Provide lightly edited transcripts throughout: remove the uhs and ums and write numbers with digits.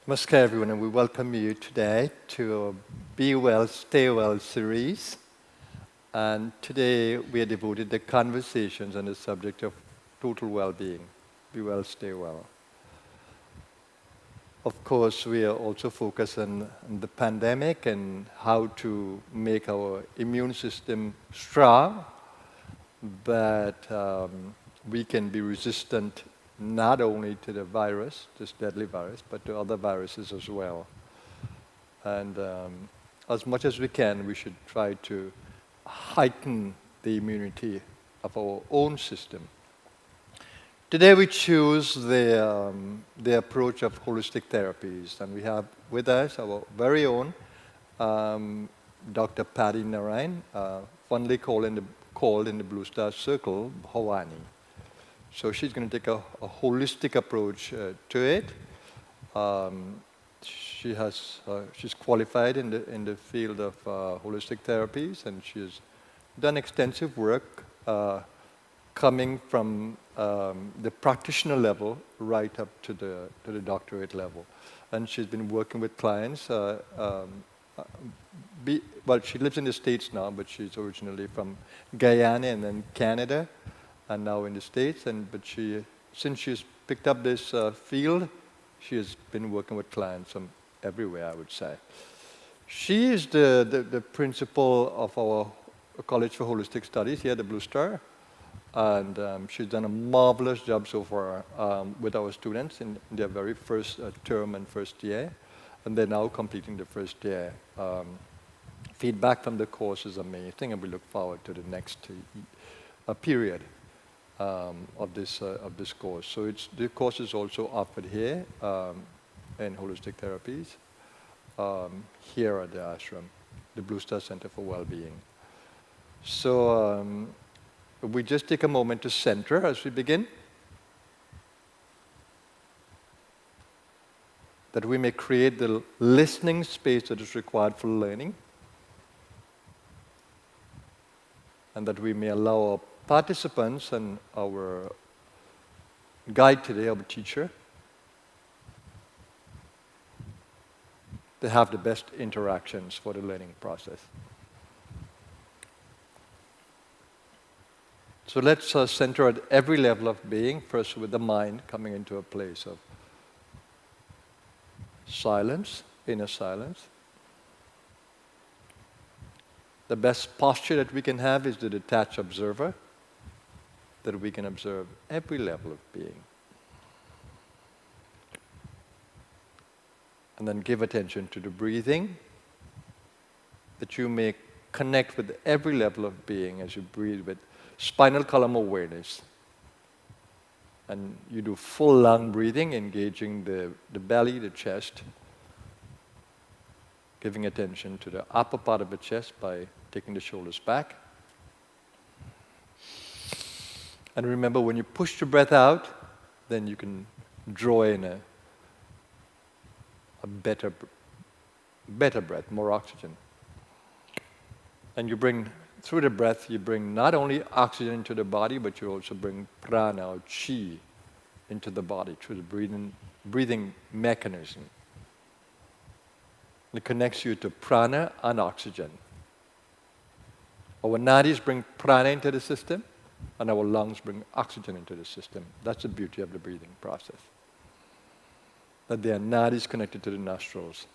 Namaskar everyone, and we welcome you today to Be Well, Stay Well series. And today we are devoted to conversations on the subject of total well-being. Be well, stay well. Of course, we are also focused on the pandemic and how to make our immune system strong, but we can be resistant not only to the virus, this deadly virus, but to other viruses as well. And as much as we can, we should try to heighten the immunity of our own system. Today we choose the approach of holistic therapies, and we have with us our very own Dr. Patty Narayan, fondly called in the Blue Star Circle, Bhavani. So she's going to take a holistic approach to it. She's qualified in the field of holistic therapies, and she's done extensive work coming from the practitioner level right up to the doctorate level. And she's been working with clients. Well, she lives in the States now, but she's originally from Guyana and then Canada, and now in the States. Since she's picked up this field, she has been working with clients from everywhere, I would say. She is the principal of our College for Holistic Studies here at the Blue Star, and she's done a marvelous job so far with our students in their very first term and first year, and they're now completing the first year. Feedback from the course is amazing, and we look forward to the next period of this course. So the course is also offered here in Holistic Therapies here at the ashram, the Blue Star Center for Wellbeing. So we just take a moment to center as we begin, that we may create the listening space that is required for learning, and that we may allow our participants and our guide today, our teacher, to have the best interactions for the learning process. So let's center at every level of being, first with the mind coming into a place of silence, inner silence. The best posture that we can have is the detached observer, that we can observe every level of being. And then give attention to the breathing, that you may connect with every level of being as you breathe with spinal column awareness. And you do full lung breathing, engaging the belly, the chest, giving attention to the upper part of the chest by taking the shoulders back. And remember, when you push the breath out, then you can draw in a better breath, more oxygen. And you bring, through the breath, you bring not only oxygen into the body, but you also bring prana or chi into the body through the breathing mechanism. It connects you to prana and oxygen. Our nadis bring prana into the system, and our lungs bring oxygen into the system. That's the beauty of the breathing process. That they are nadis connected to the nostrils.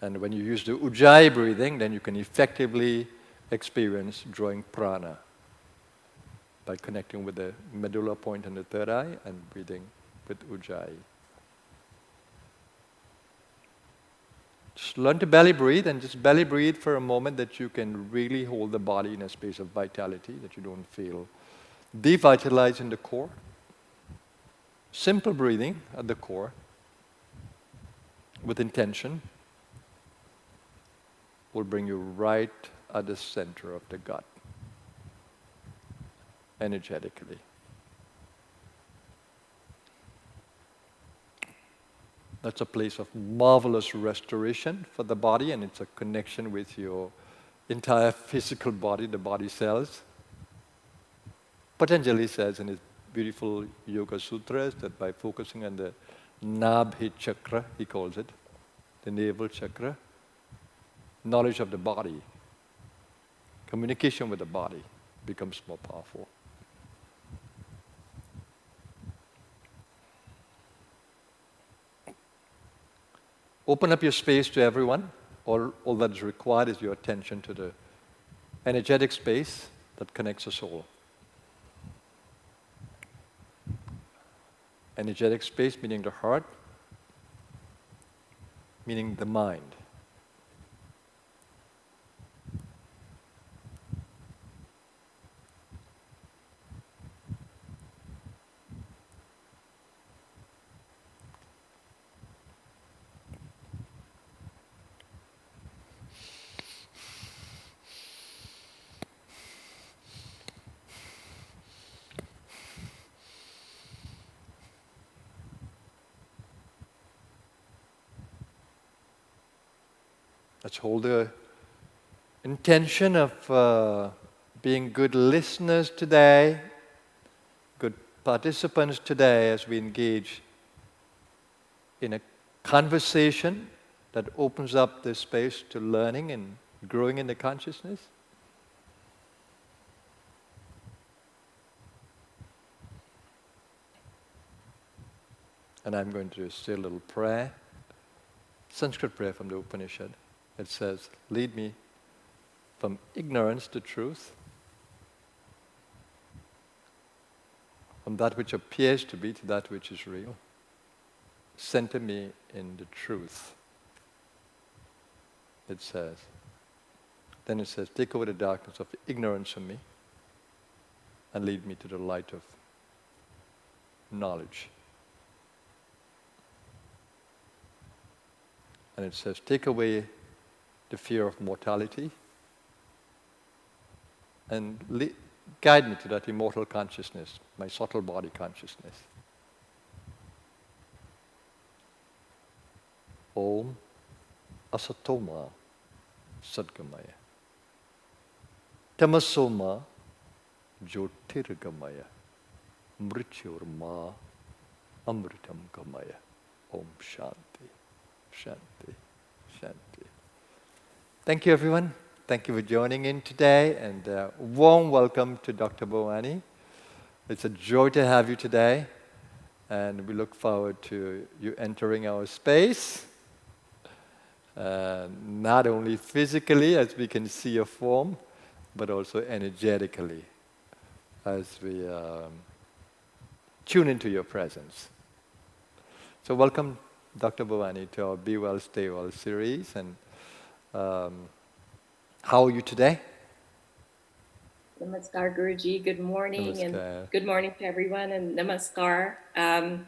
And when you use the ujjayi breathing, then you can effectively experience drawing prana by connecting with the medulla point in the third eye and breathing with ujjayi. Just learn to belly breathe, and just belly breathe for a moment, that you can really hold the body in a space of vitality, that you don't feel devitalized in the core. Simple breathing at the core with intention will bring you right at the center of the gut, energetically. That's a place of marvelous restoration for the body, and it's a connection with your entire physical body, the body cells. Patanjali says in his beautiful yoga sutras that by focusing on the Naval Chakra, he calls it, the Naval Chakra, knowledge of the body, communication with the body becomes more powerful. Open up your space to everyone. All that is required is your attention to the energetic space that connects us all. Energetic space meaning the heart, meaning the mind. Let's hold the intention of being good listeners today, good participants today as we engage in a conversation that opens up the space to learning and growing in the consciousness. And I'm going to say a little prayer, Sanskrit prayer from the Upanishad. It says, lead me from ignorance to truth, from that which appears to be to that which is real. Center me in the truth, it says. Then it says, take away the darkness of ignorance from me and lead me to the light of knowledge. And it says, take away the fear of mortality and guide me to that immortal consciousness, my subtle body consciousness. Om Asatoma Sadgamaya Tamasoma Jyotirgamaya Mrityurma Amritam Gamaya. Om Shanti, Shanti, Shanti. Thank you, everyone. Thank you for joining in today, and warm welcome to Dr. Bhavani. It's a joy to have you today, and we look forward to you entering our space, not only physically, as we can see your form, but also energetically, as we tune into your presence. So welcome, Dr. Bhavani, to our Be Well, Stay Well series. And how are you today? Namaskar, Guruji. Good morning. Namaskar. And good morning to everyone, and namaskar. I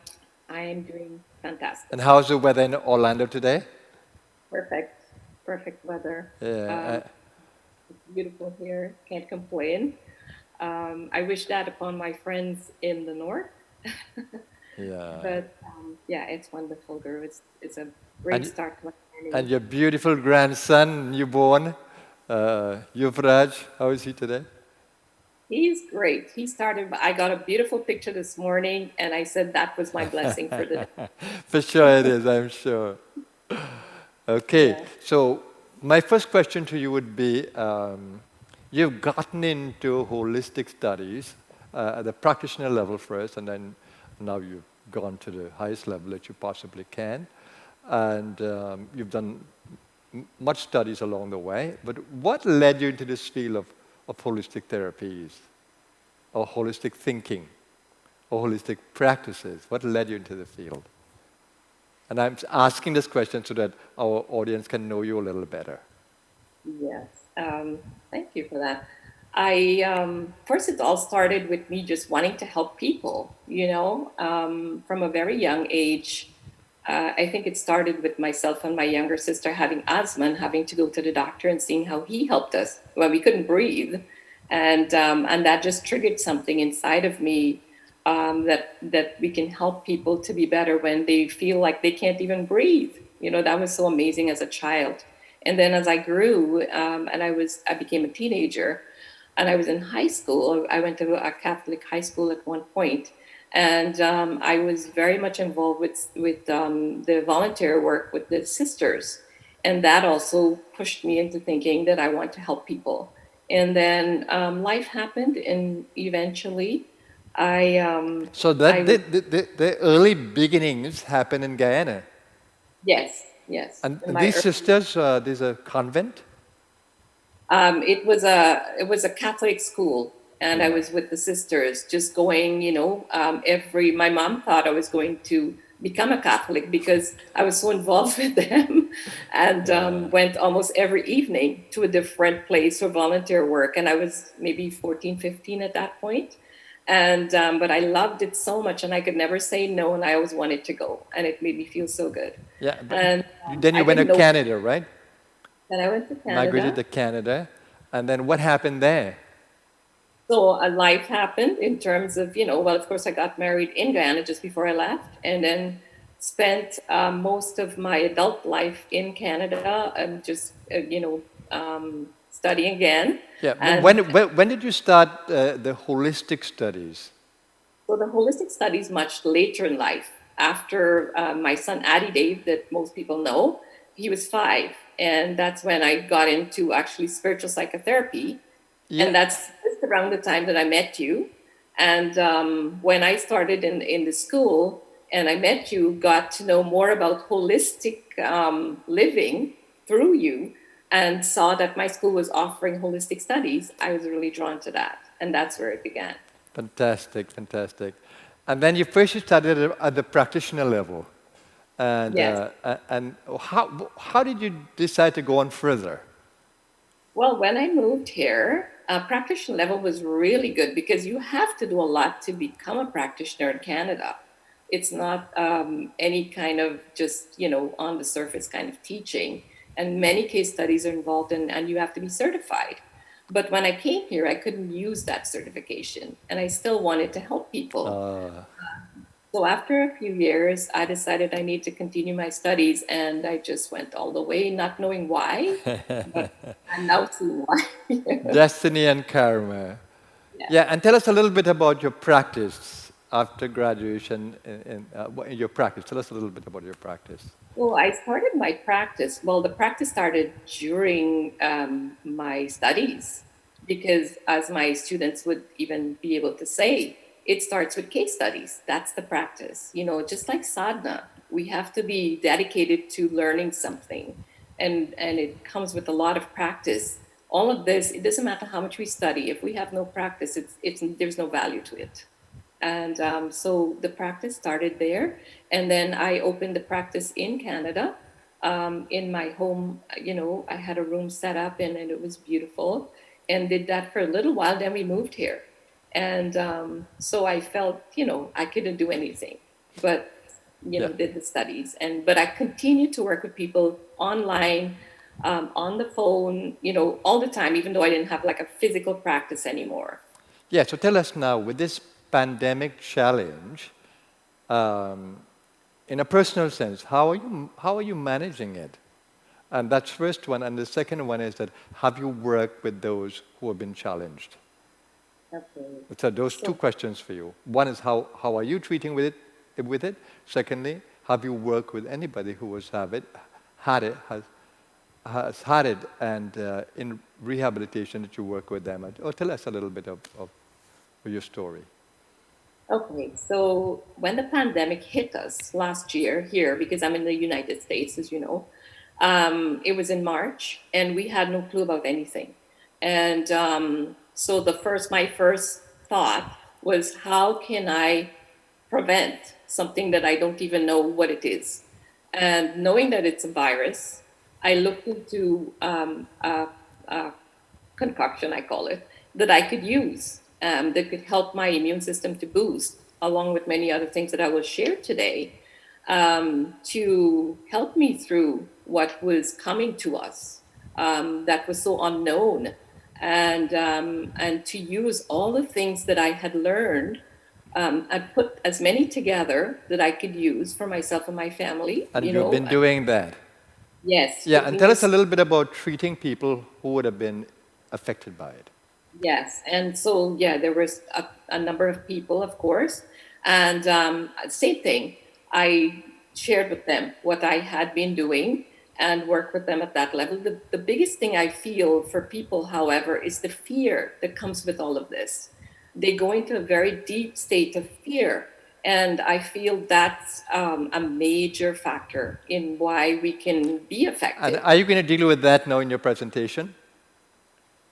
am doing fantastic. And how's the weather in Orlando today? Perfect weather. Yeah. It's beautiful here. Can't complain. I wish that upon my friends in the north. Yeah. But yeah, it's wonderful, Guru. It's a great start to my journey. And your beautiful grandson, newborn, Yuvraj, how is he today? He's great. I got a beautiful picture this morning, and I said that was my blessing for the day. For sure it is, I'm sure. Okay, yeah. So my first question to you would be, you've gotten into holistic studies at the practitioner level first, and then now you've gone to the highest level that you possibly can. And you've done much studies along the way, but what led you into this field of holistic therapies, or holistic thinking, or holistic practices? What led you into the field? And I'm asking this question so that our audience can know you a little better. Yes, thank you for that. First it all started with me just wanting to help people, from a very young age. I think it started with myself and my younger sister having asthma and having to go to the doctor and seeing how he helped us when we couldn't breathe. And that just triggered something inside of me, that we can help people to be better when they feel like they can't even breathe. That was so amazing as a child. And then as I grew, and I became a teenager, and I was in high school. I went to a Catholic high school at one point. And I was very much involved with the volunteer work with the sisters. And that also pushed me into thinking that I want to help people. And then life happened, and eventually I, So I that was, the early beginnings happened in Guyana. yes, yes. And In my these sisters, there's a convent? it was a Catholic school, and I Yeah. was with the sisters, just going. My mom thought I was going to become a Catholic because I was so involved with them, and Yeah. went almost every evening to a different place for volunteer work. And I was maybe 14, 15 at that point. And but I loved it so much, and I could never say no, and I always wanted to go, and it made me feel so good. Yeah, but And then you I went to didn't know. Canada, right? Then I went to Migrated Canada. to Canada. And then what happened there? So a life happened in terms of, well, of course, I got married in Guyana just before I left, and then spent most of my adult life in Canada and just, studying again. Yeah, but And when did you start the holistic studies? so the holistic studies much later in life, after my son Addie Dave, that most people know, he was 5. And that's when I got into actually spiritual psychotherapy. Yeah. And that's just around the time that I met you. And when I started in the school and I met you, got to know more about holistic living through you, and saw that my school was offering holistic studies, I was really drawn to that. And that's where it began. Fantastic, fantastic. And then you first you started at the practitioner level. And, Yes. and how did you decide to go on further? Well, when I moved here, practitioner level was really good because you have to do a lot to become a practitioner in Canada. It's not any kind of just, on the surface kind of teaching. And many case studies are involved in, and you have to be certified. But when I came here, I couldn't use that certification, and I still wanted to help people. Uh, So after a few years, I decided I need to continue my studies, and I just went all the way, not knowing why, but I'm now seeing why. Destiny and karma. Yeah. Yeah, and tell us a little bit about your practice after graduation in your practice. Tell us a little bit about your practice. Well, I started my practice. Well, the practice started during my studies because, as my students would even be able to say, it starts with case studies. That's the practice. Just like sadhana, we have to be dedicated to learning something, and it comes with a lot of practice. All of this, it doesn't matter how much we study. If we have no practice, it's there's no value to it. And so the practice started there. And then I opened the practice in Canada, in my home. I had a room set up, and it was beautiful, and did that for a little while. Then we moved here. And so I felt, I couldn't do anything, but, Yeah. did the studies. But I continued to work with people online, on the phone, all the time, even though I didn't have like a physical practice anymore. Yeah, so tell us now, with this pandemic challenge, um, in a personal sense, how are you managing it? And that's first one. And the second one is that have you worked with those who have been challenged? Okay. So those two So questions for you. One is how are you treating with it? Secondly, have you worked with anybody who has had it, and in rehabilitation that you work with them? Or tell us a little bit of your story. Okay, so when the pandemic hit us last year here, because I'm in the United States, as you know, it was in March, and we had no clue about anything. And so my first thought was, how can I prevent something that I don't even know what it is? And knowing that it's a virus, I looked into a concoction, I call it, that I could use, that could help my immune system to boost, along with many other things that I will share today, to help me through what was coming to us, that was so unknown, and to use all the things that I had learned. I put as many together that I could use for myself and my family. And you've been doing that. Yes, Yeah, and putting tell us a this. little bit about treating people who would have been affected by it. Yes, and so yeah, there was a number of people, of course. And same thing, I shared with them what I had been doing and worked with them at that level. The biggest thing I feel for people, however, is the fear that comes with all of this. They go into a very deep state of fear. And I feel that's a major factor in why we can be And effective. are you going to deal with that now in your presentation?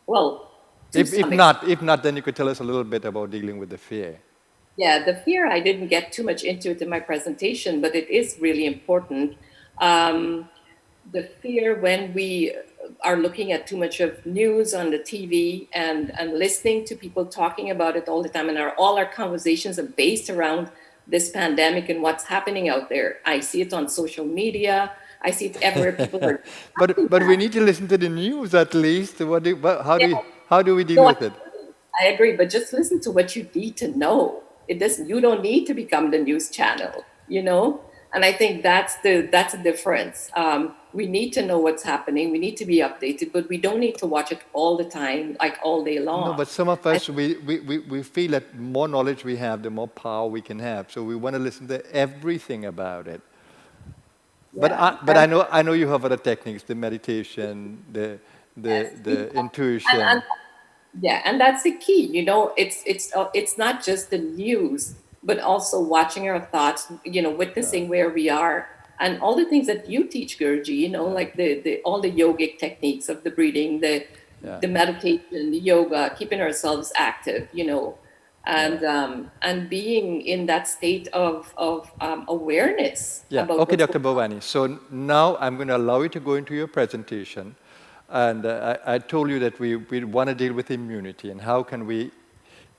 Well, to If, some extent. if not, then you could tell us a little bit about dealing with the fear. Yeah, the fear, I didn't get too much into it in my presentation, but it is really important. Um, the fear when we are looking at too much of news on the TV and listening to people talking about it all the time, and all our conversations are based around this pandemic and what's happening out there. I see it on social media. I see it everywhere. People are But we need to listen to the news at least. How do we deal no, with it? I agree, but just listen to what you need to know. It doesn't. You don't need to become the news channel, you know. And I think that's a difference. We need to know what's happening. We need to be updated, but we don't need to watch it all the time, like all day No, long. but some of I, us, we feel that more knowledge we have, the more power we can have. So we want to listen to everything about it. yeah, I know you have other techniques, the meditation, yes, the and intuition. yeah, and that's the key. You know, it's not just the news, but also watching our thoughts. You know, witnessing where we are, and all the things that you teach, Gurji. You know, like the all the yogic techniques of the breathing, Yeah, the meditation, the yoga, keeping ourselves active. You know, yeah. and being in that state of awareness Yeah, about okay, what's Dr. going on. Bhavani. So now I'm going to allow you to go into your presentation. And I told you that we want to deal with immunity and how can we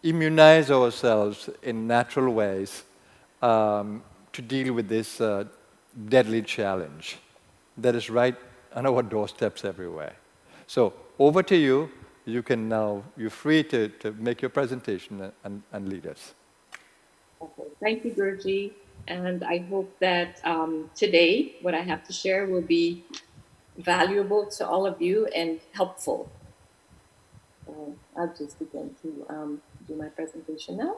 immunize ourselves in natural ways to deal with this deadly challenge that is right on our doorsteps everywhere. So over to you. You can now, you're free to make your presentation and lead us. Okay. Thank you, Gurji. And I hope that today what I have to share will be valuable to all of you and helpful. I'll just begin to do my presentation now.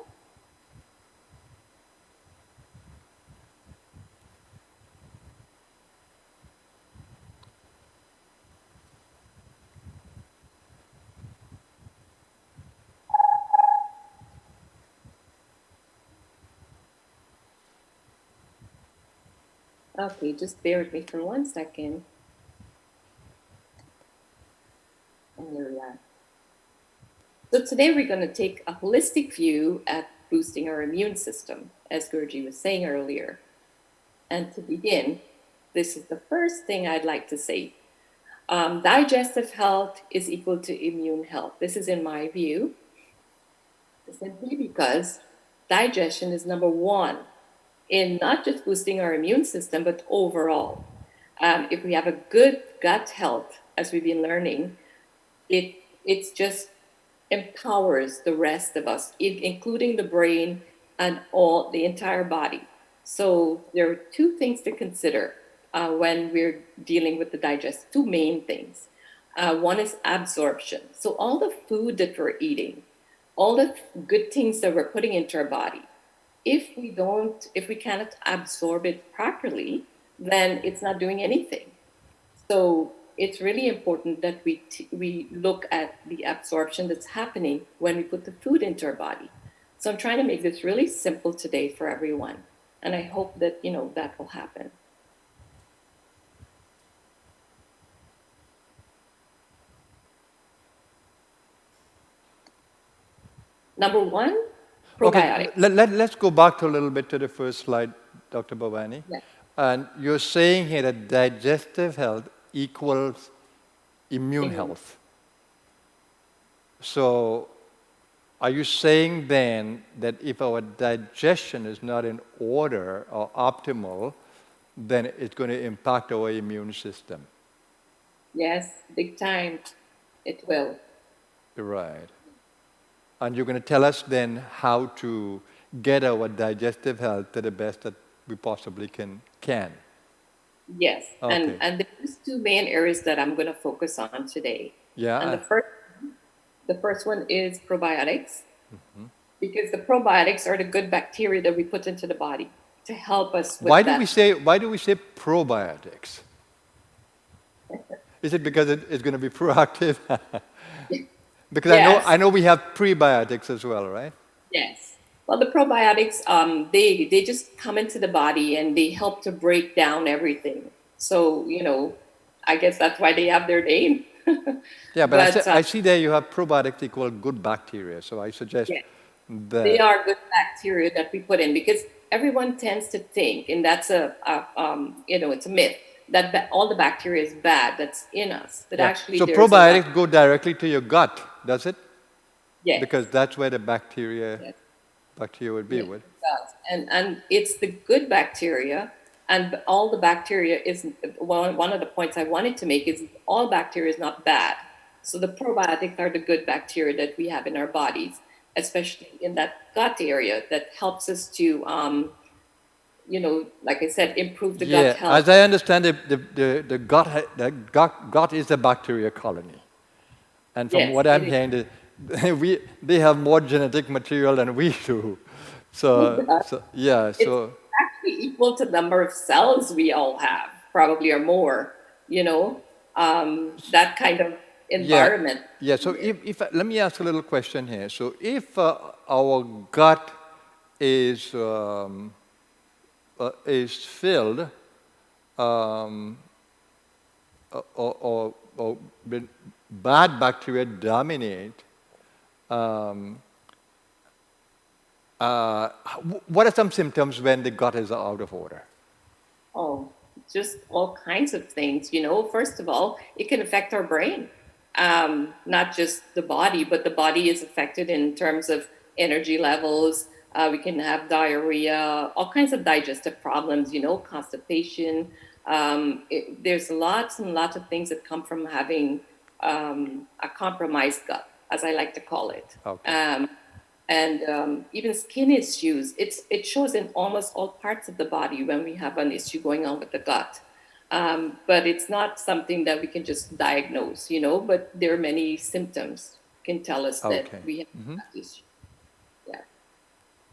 Okay, just bear with me for 1 second. And there we are. So today we're going to take a holistic view at boosting our immune system, as Gurji was saying earlier. And to begin, this is the first thing I'd like to say. Digestive health is equal to immune health. This is in my view, simply because digestion is number one in not just boosting our immune system, but overall. If we have a good gut health, as we've been learning, it's just empowers the rest of us, including the brain and all the entire body. So there are two things to consider when we're dealing with the digestive. Two main things. One is absorption. So all the food that we're eating, all the good things that we're putting into our body, if we cannot absorb it properly, then it's not doing anything. So it's really important that we look at the absorption that's happening when we put the food into our body. So I'm trying to make this really simple today for everyone, and I hope that that will happen. Number one, Okay, probiotic. let's go back a little bit to the first slide, Dr. Bhavani. Yeah. And you're saying here that digestive health equals immune Immune. health. So are you saying then that if our digestion is not in order or optimal, then it's going to impact our immune system? Yes, big time. It will. Right. And you're going to tell us then how to get our digestive health to the best that we possibly can. Yes, Okay. and there's two main areas that I'm going to focus on today. And Yeah. the first one is probiotics. because the probiotics are the good bacteria that we put into the body to help us with Why do that. we say probiotics? Is it because it's going to be proactive? Because Yes, I know we have prebiotics as well, right? yes. Well, the probiotics, they just come into the body and they help to break down everything. So, I guess that's why they have their name. Yeah, but But I see there you have probiotics equal good bacteria, so I suggest yeah, they that. are good bacteria that we put in because everyone tends to think, and that's it's a myth that all the bacteria is bad that's in us. But Yeah, actually, so there's a lot. probiotics go directly to your gut, does it? Yes, Because that's where the bacteria yes. would be Yes, with. it does. And it's the good bacteria, and all the bacteria is one of the points I wanted to make is all bacteria is not bad. So the probiotics are the good bacteria that we have in our bodies, especially in that gut area that helps us to, like I said, improve the gut Yeah, health. as I understand it, gut is the bacteria colony. And from Yes, what it I'm is. hearing, they have more genetic material than we do. So, yeah, It's so actually equal to the number of cells we all have, probably or more, that kind of yeah, environment. yeah. So if let me ask a little question here. So if our gut is filled um, or when bad bacteria dominate, um, what are some symptoms when the gut is out of order? Oh, just all kinds of things. First of all, it can affect our brain, not just the body, but the body is affected in terms of energy levels. We can have diarrhea, all kinds of digestive problems, constipation. There's lots and lots of things that come from having a compromised gut, as I like to call it. Okay. And even skin issues. It shows in almost all parts of the body when we have an issue going on with the gut. But it's not something that we can just diagnose, but there are many symptoms can tell us that Okay. we have that issue. Yeah.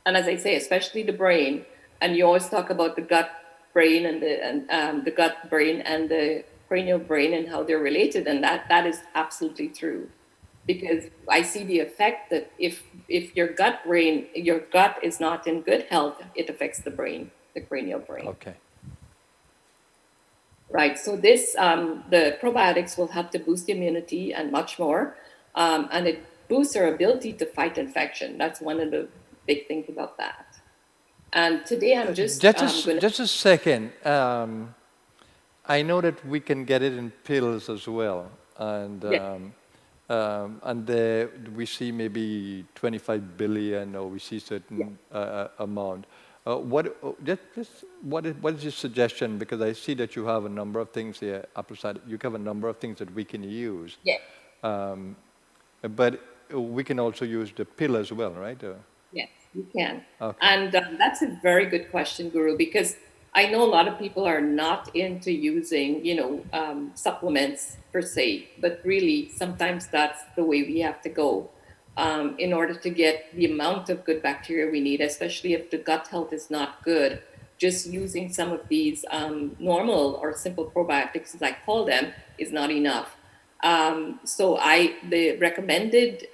And as I say, especially the brain, and you always talk about the gut brain and the gut brain and the cranial brain and how they're related, and that is absolutely true. Because I see the effect that if your gut is not in good health, it affects the brain, the cranial brain. Okay. Right. So this the probiotics will help to boost immunity and much more, and it boosts our ability to fight infection. That's one of the big things about that. And today I'm just going to. Just a second. I know that we can get it in pills as well, Yeah. and we see maybe 25 billion, or we see certain amount. What is your suggestion? Because I see that you have a number of things here. Upside, you have a number of things that we can use, Yeah. but we can also use the pill as well, right? Yes, you can. Okay. And that's a very good question, Guru, because I know a lot of people are not into using, supplements per se, but really sometimes that's the way we have to go in order to get the amount of good bacteria we need, especially if the gut health is not good. Just using some of these normal or simple probiotics, as I call them, is not enough. So the recommended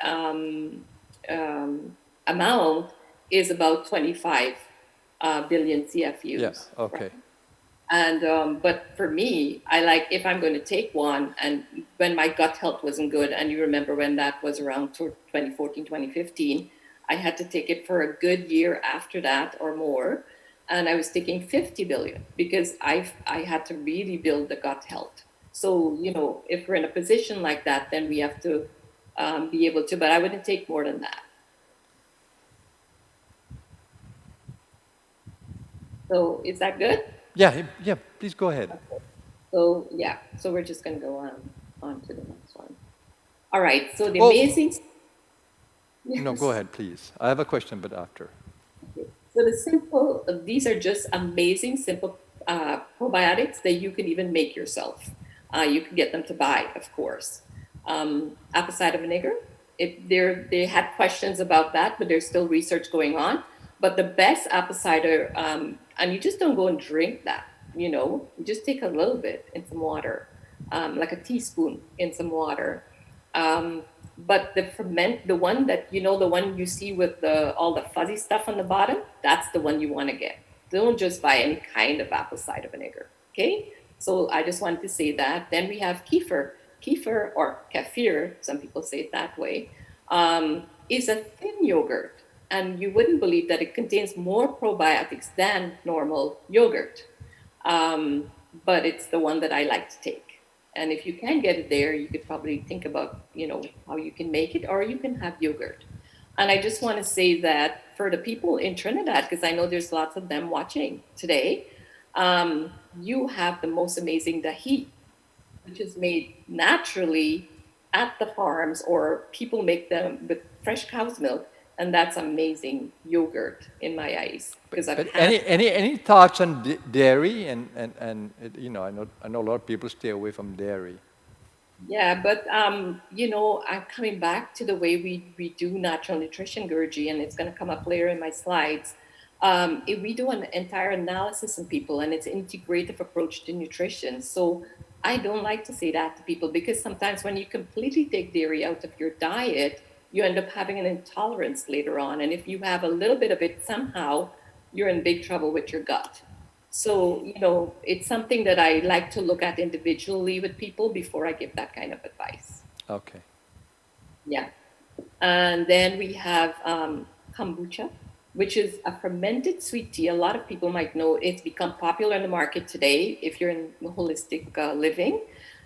amount is about 25 billion CFUs. Yeah. Okay. Right? And but for me, I like if I'm going to take one, and when my gut health wasn't good, and you remember when that was around 2014, 2015, I had to take it for a good year after that or more. And I was taking 50 billion because I had to really build the gut health. So, if we're in a position like that, then we have to be able to, but I wouldn't take more than that. So is that good? Yeah. Please go ahead. So yeah, so we're just going to go on to the next one. All right, so the Oh. amazing. No, go ahead, please. I have a question, but after. Okay. So these are just amazing, simple probiotics that you can even make yourself. You can get them to buy, of course. Apple cider vinegar, They had questions about that, but there's still research going on. But the best apple cider, and you just don't go and drink that, you just take a little bit in some water, like a teaspoon in some water. But the one that, the one you see with all the fuzzy stuff on the bottom, that's the one you want to get. Don't just buy any kind of apple cider vinegar. Okay. So I just wanted to say that. Then we have kefir. Kefir, or kefir, some people say it that way, is a thin yogurt. And you wouldn't believe that it contains more probiotics than normal yogurt. But it's the one that I like to take. And if you can get it there, you could probably think about, how you can make it, or you can have yogurt. And I just want to say that for the people in Trinidad, because I know there's lots of them watching today, you have the most amazing dahi, which is made naturally at the farms, or people make them with fresh cow's milk. And that's amazing yogurt in my eyes. Because But any thoughts on dairy and I know a lot of people stay away from dairy. Yeah, but I'm coming back to the way we do natural nutrition, Gurji, and it's going to come up later in my slides. If we do an entire analysis on people, and it's an integrative approach to nutrition. So I don't like to say that to people, because sometimes when you completely take dairy out of your diet, you end up having an intolerance later on. And if you have a little bit of it somehow, you're in big trouble with your gut. So, it's something that I like to look at individually with people before I give that kind of advice. Okay. Yeah. And then we have kombucha, which is a fermented sweet tea. A lot of people might know it's become popular in the market today if you're in holistic living.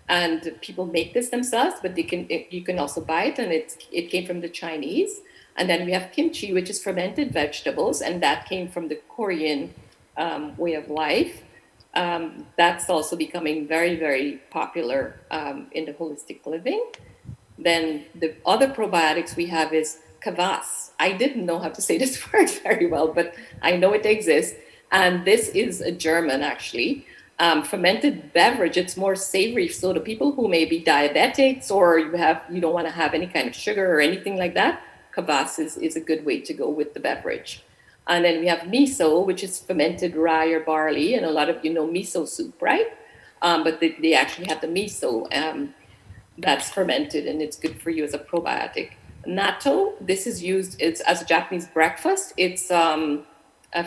And people make this themselves, but you can also buy it, and it came from the Chinese. And then we have kimchi, which is fermented vegetables, and that came from the Korean way of life. That's also becoming very, very popular in the holistic living. Then the other probiotics we have is kvass. I didn't know how to say this word very well, but I know it exists. And this is a German, actually. Fermented beverage, it's more savory. So the people who may be diabetics, or you don't want to have any kind of sugar or anything like that, kvass is a good way to go with the beverage. And then we have miso, which is fermented rye or barley, and a lot of miso soup, right? But they actually have the miso that's fermented, and it's good for you as a probiotic. Natto, this is used as a Japanese breakfast. It's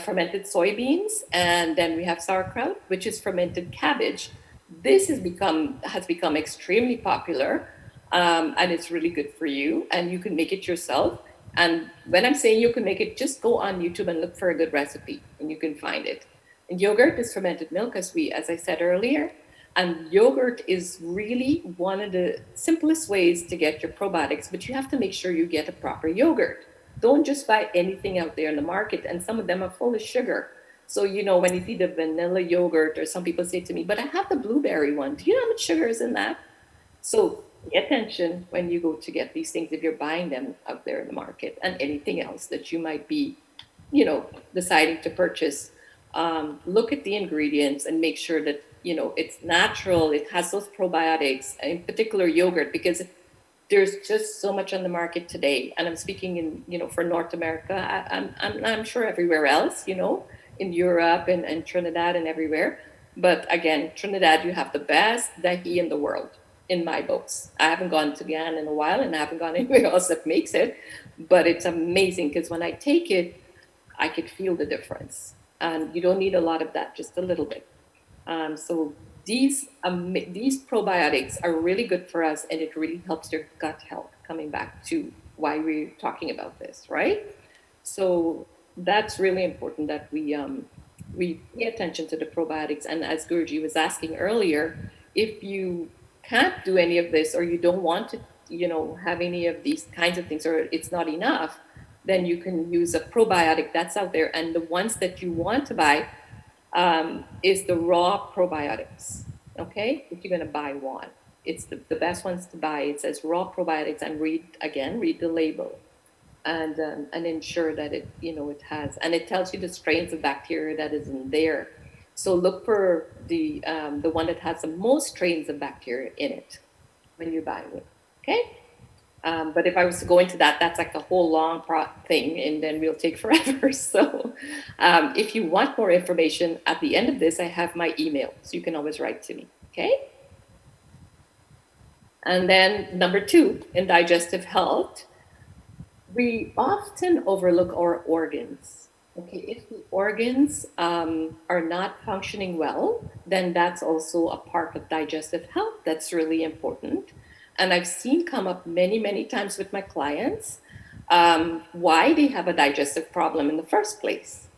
fermented soybeans, and then we have sauerkraut, which is fermented cabbage. This has become extremely popular, and it's really good for you, and you can make it yourself. And when I'm saying you can make it, just go on YouTube and look for a good recipe, and you can find it. And yogurt is fermented milk, as I said earlier. And yogurt is really one of the simplest ways to get your probiotics, but you have to make sure you get a proper yogurt. Don't just buy anything out there in the market, and some of them are full of sugar. So, when you see the vanilla yogurt, or some people say to me, but I have the blueberry one. Do you know how much sugar is in that? So pay attention when you go to get these things, if you're buying them out there in the market, and anything else that you might be, deciding to purchase. Look at the ingredients and make sure that, it's natural. It has those probiotics, in particular yogurt, because there's just so much on the market today. And I'm speaking in, for North America. I'm sure everywhere else, in Europe and Trinidad and everywhere. But again, Trinidad, you have the best dahi in the world, in my books. I haven't gone to Guyana in a while, and I haven't gone anywhere else that makes it. But it's amazing, because when I take it, I could feel the difference. And you don't need a lot of that, just a little bit. So these probiotics are really good for us, and it really helps your gut health, coming back to why we're talking about this, right? So that's really important, that we pay attention to the probiotics. And as Guruji was asking earlier, if you can't do any of this, or you don't want to, have any of these kinds of things, or it's not enough, then you can use a probiotic that's out there. And the ones that you want to buy is the raw probiotics. Okay, if you're going to buy one, it's the best ones to buy. It says raw probiotics, and read the label, and ensure that it has, and it tells you the strains of bacteria that is in there. So look for the one that has the most strains of bacteria in it when you're buying it. Okay. But if I was to go into that, that's like a whole long thing, and then we'll take forever. So if you want more information, at the end of this, I have my email, so you can always write to me, okay? And then number 2, in digestive health, we often overlook our organs. Okay, if the organs are not functioning well, then that's also a part of digestive health that's really important. And I've seen come up many, many times with my clients why they have a digestive problem in the first place.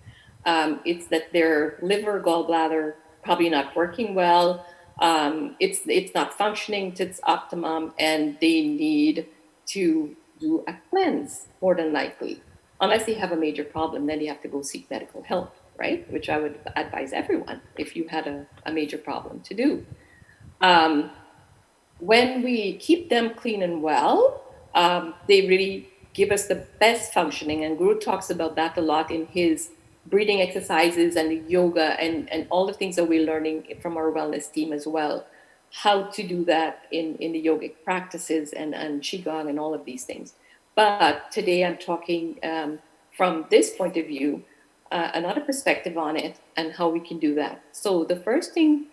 It's that their liver, gallbladder, probably not working well. It's not functioning to its optimum, and they need to do a cleanse more than likely. Unless they have a major problem, then you have to go seek medical help, right? Which I would advise everyone if you had a major problem to do. When we keep them clean and well, they really give us the best functioning. And Guru talks about that a lot in his breathing exercises and the yoga and all the things that we're learning from our wellness team as well. How to do that in the yogic practices and Qigong and all of these things. But today I'm talking from this point of view, another perspective on it and how we can do that. So the first thing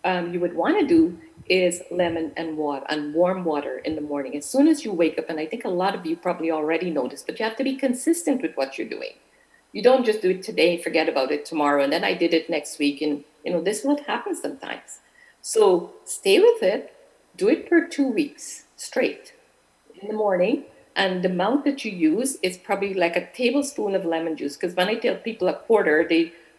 you would want to do is lemon and water and warm water in the morning as soon as you wake up. And I think a lot of you probably already noticed, but you have to be consistent with what you're doing. You don't just do it today, forget about it tomorrow, and then I did it next week. And this is what happens sometimes. So stay with it, do it for 2 weeks straight in the morning. And the amount that you use is probably like a tablespoon of lemon juice. Because when I tell people a quarter,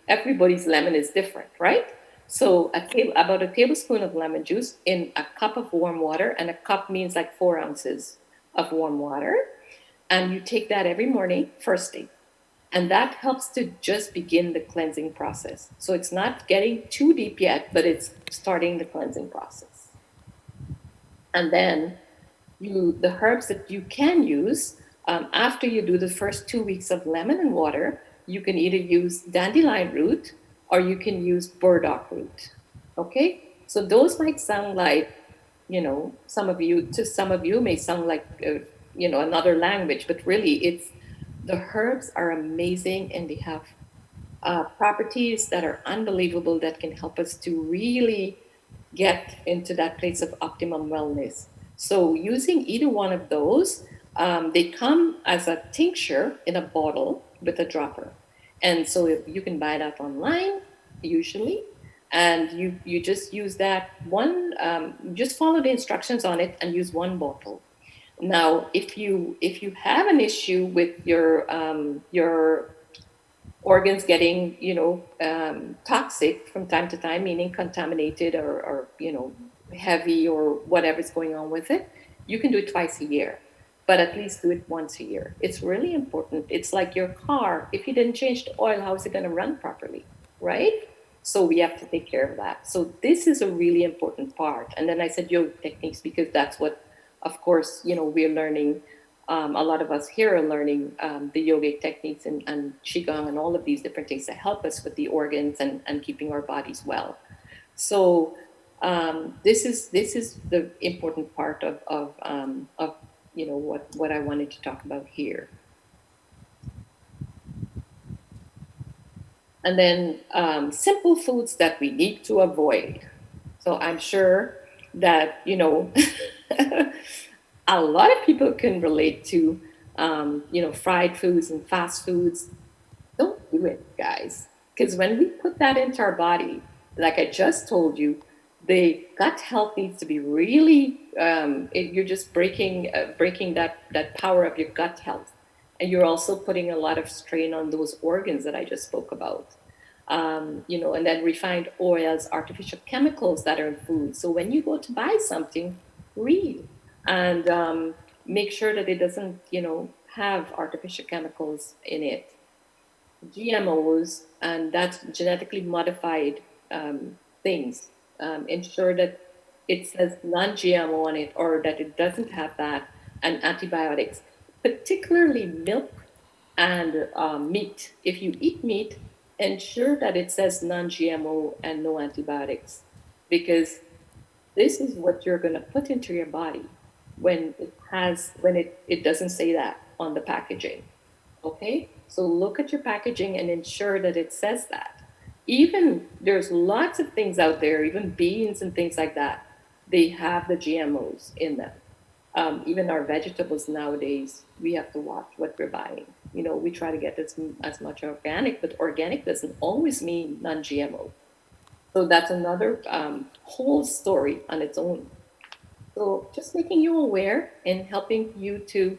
everybody's lemon is different, right? So about a tablespoon of lemon juice in a cup of warm water, and a cup means like 4 ounces of warm water. And you take that every morning, first thing. And that helps to just begin the cleansing process. So it's not getting too deep yet, but it's starting the cleansing process. And then the herbs that you can use after you do the first 2 weeks of lemon and water, you can either use dandelion root or you can use burdock root. Okay? So those might sound like, some of you may sound like, another language, but really the herbs are amazing, and they have properties that are unbelievable that can help us to really get into that place of optimum wellness. So using either one of those, they come as a tincture in a bottle with a dropper. And so you can buy that online, usually, and you just use that one, just follow the instructions on it and use one bottle. Now, if you have an issue with your organs getting toxic from time to time, meaning contaminated or heavy or whatever's going on with it, you can do it twice a year, but at least do it once a year. It's really important. It's like your car. If you didn't change the oil, how is it going to run properly, right? So we have to take care of that. So this is a really important part. And then I said yoga techniques because that's what, of course, we're learning. A lot of us here are learning the yogic techniques and Qigong and all of these different things to help us with the organs and keeping our bodies well. So this is the important part of what I wanted to talk about here. And then simple foods that we need to avoid. So I'm sure that, a lot of people can relate to, fried foods and fast foods. Don't do it, guys. Because when we put that into our body, like I just told you, the gut health needs to be really, you're just breaking that power of your gut health. And you're also putting a lot of strain on those organs that I just spoke about. And then refined oils, artificial chemicals that are in food. So when you go to buy something, read and make sure that it doesn't, have artificial chemicals in it. GMOs, and that's genetically modified things. Ensure that it says non-GMO on it, or that it doesn't have that, and antibiotics, particularly milk and meat. If you eat meat, ensure that it says non-GMO and no antibiotics, because this is what you're going to put into your body. when it doesn't say that on the packaging. Okay, so look at your packaging and ensure that it says that. Even there's lots of things out there, even beans and things like that, they have the GMOs in them. Even our vegetables nowadays, we have to watch what we're buying. You know, we try to get as much organic, but organic doesn't always mean non-GMO. So that's another whole story on its own. So just making you aware and helping you to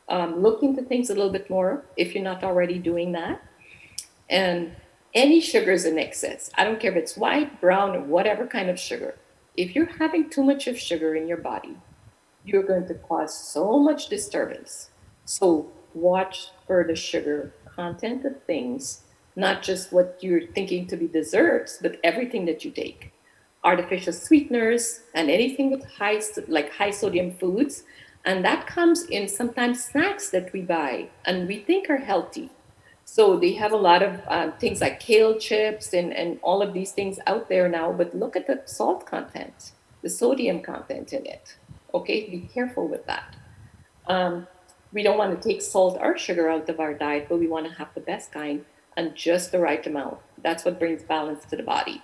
look into things a little bit more if you're not already doing that. And any sugars in excess, I don't care if it's white, brown, or whatever kind of sugar. If you're having too much of sugar in your body, you're going to cause so much disturbance. So watch for the sugar content of things, not just what you're thinking to be desserts, but everything that you take. Artificial sweeteners and anything with high sodium foods. And that comes in sometimes snacks that we buy and we think are healthy. So they have a lot of things like kale chips and all of these things out there now, but look at the salt content, the sodium content in it. Okay, be careful with that. We don't want to take salt or sugar out of our diet, but we want to have the best kind and just the right amount. That's what brings balance to the body.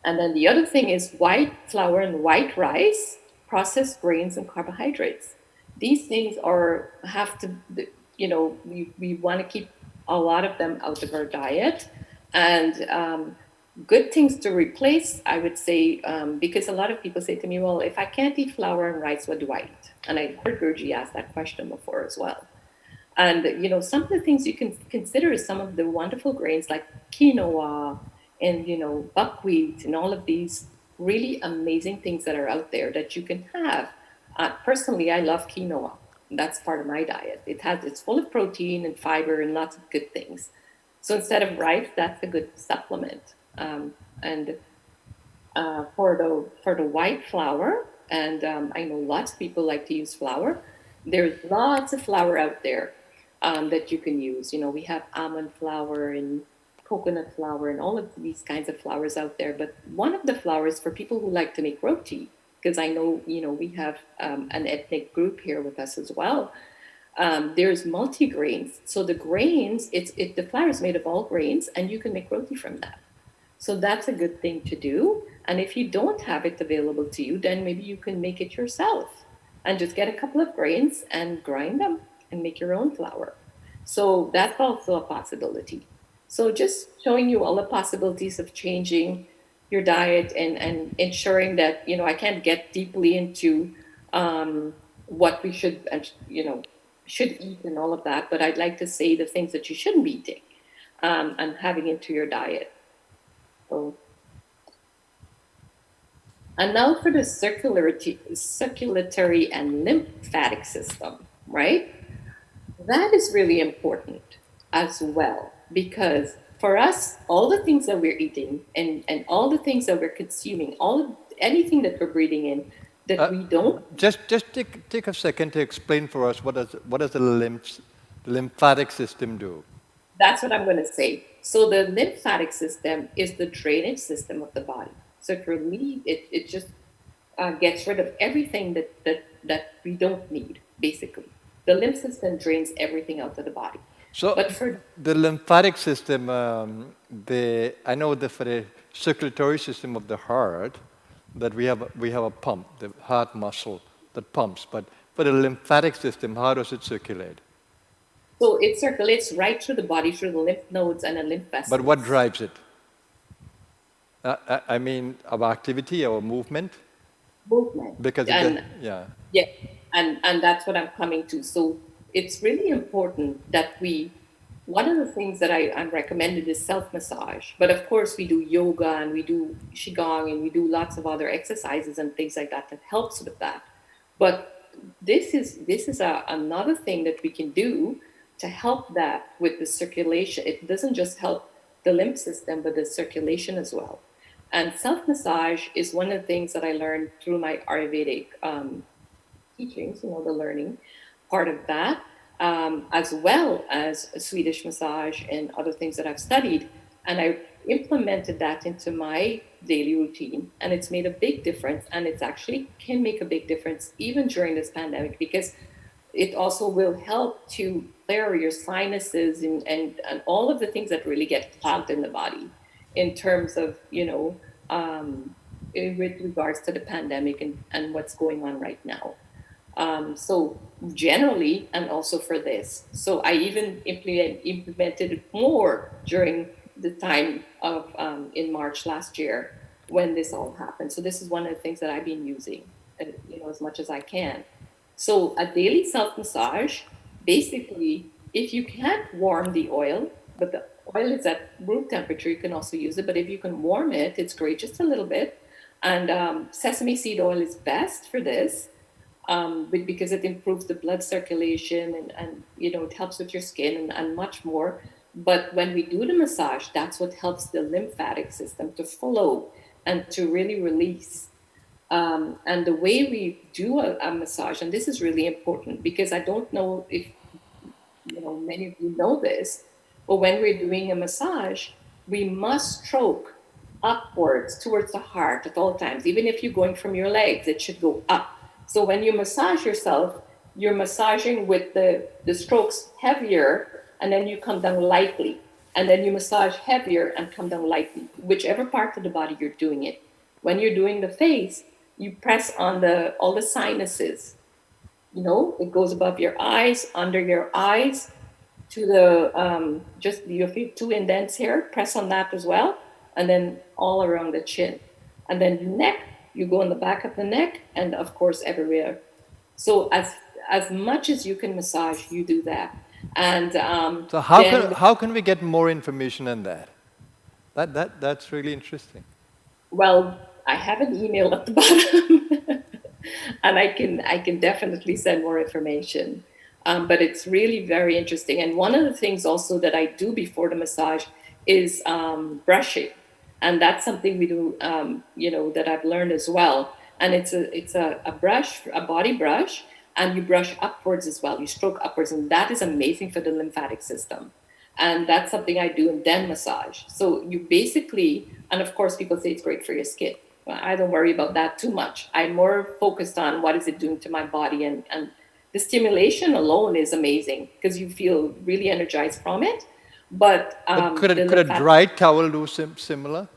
And then the other thing is white flour and white rice, processed grains and carbohydrates. These things have to, we want to keep a lot of them out of our diet. And good things to replace, I would say, because a lot of people say to me, well, if I can't eat flour and rice, what do I eat? And I heard Gurji ask that question before as well. And, some of the things you can consider is some of the wonderful grains like quinoa and, buckwheat and all of these really amazing things that are out there that you can have. Personally, I love quinoa. That's part of my diet. It's full of protein and fiber and lots of good things. So instead of rice, that's a good supplement. And for the white flour, and I know lots of people like to use flour. There's lots of flour out there that you can use. We have almond flour and coconut flour and all of these kinds of flours out there. But one of the flours for people who like to make roti, because I know, we have an ethnic group here with us as well. There's multi-grains. So the grains, the flour is made of all grains and you can make roti from that. So that's a good thing to do. And if you don't have it available to you, then maybe you can make it yourself and just get a couple of grains and grind them and make your own flour. So that's also a possibility. So just showing you all the possibilities of changing your diet and ensuring that, I can't get deeply into what we should eat and all of that, but I'd like to say the things that you shouldn't be eating and having into your diet. So, and now for the circulatory and lymphatic system, right? That is really important as well, because for us, all the things that we're eating and all the things that we're consuming, anything that we're breathing in, that we don't. Just take a second to explain for us what does the lymphatic system do? That's what I'm going to say. So the lymphatic system is the drainage system of the body. So if you're it just gets rid of everything that we don't need, basically. The lymph system drains everything out of the body. So but for the lymphatic system, I know that for the circulatory system of the heart, that we have a pump, the heart muscle that pumps. But for the lymphatic system, how does it circulate? So it circulates right through the body, through the lymph nodes and the lymph vessels. But what drives it? I mean, our activity, our movement? Movement. Because yeah, and that's what I'm coming to. So it's really important that one of the things that I'm recommended is self-massage. But of course, we do yoga and we do qigong and we do lots of other exercises and things like that helps with that. But this is another thing that we can do to help that with the circulation. It doesn't just help the lymph system, but the circulation as well. And self-massage is one of the things that I learned through my Ayurvedic teachings, the learning part of that, as well as a Swedish massage and other things that I've studied. And I implemented that into my daily routine, and it's made a big difference, and it's actually can make a big difference even during this pandemic, because it also will help to clear your sinuses and all of the things that really get clogged in the body in terms of, with regards to the pandemic and what's going on right now. So generally, and also for this. So I even implemented it more during the time of in March last year when this all happened. So this is one of the things that I've been using, as much as I can. So a daily self-massage, basically, if you can't warm the oil, but the oil is at room temperature, you can also use it. But if you can warm it, it's great, just a little bit. And sesame seed oil is best for this, because it improves the blood circulation and it helps with your skin and much more. But when we do the massage, that's what helps the lymphatic system to flow and to really release. And the way we do a massage, and this is really important, because I don't know if many of you know this, but when we're doing a massage, we must stroke upwards towards the heart at all times. Even if you're going from your legs, it should go up. So when you massage yourself, you're massaging with the strokes heavier, and then you come down lightly. And then you massage heavier and come down lightly, whichever part of the body you're doing it. When you're doing the face, you press on all the sinuses. It goes above your eyes, under your eyes, to the just your two indents here. Press on that as well, and then all around the chin, and then the neck. You go in the back of the neck, and of course everywhere. So as much as you can massage, you do that. And so how can we get more information on that? That's really interesting. Well, I have an email at the bottom, and I can definitely send more information. But it's really very interesting. And one of the things also that I do before the massage is brushing. And that's something we do, that I've learned as well. And it's a brush, a body brush, and you brush upwards as well. You stroke upwards, and that is amazing for the lymphatic system. And that's something I do, and then massage. So you basically, and of course people say it's great for your skin. Well, I don't worry about that too much. I'm more focused on what is it doing to my body, and the stimulation alone is amazing because you feel really energized from it. But could a dry towel do similar?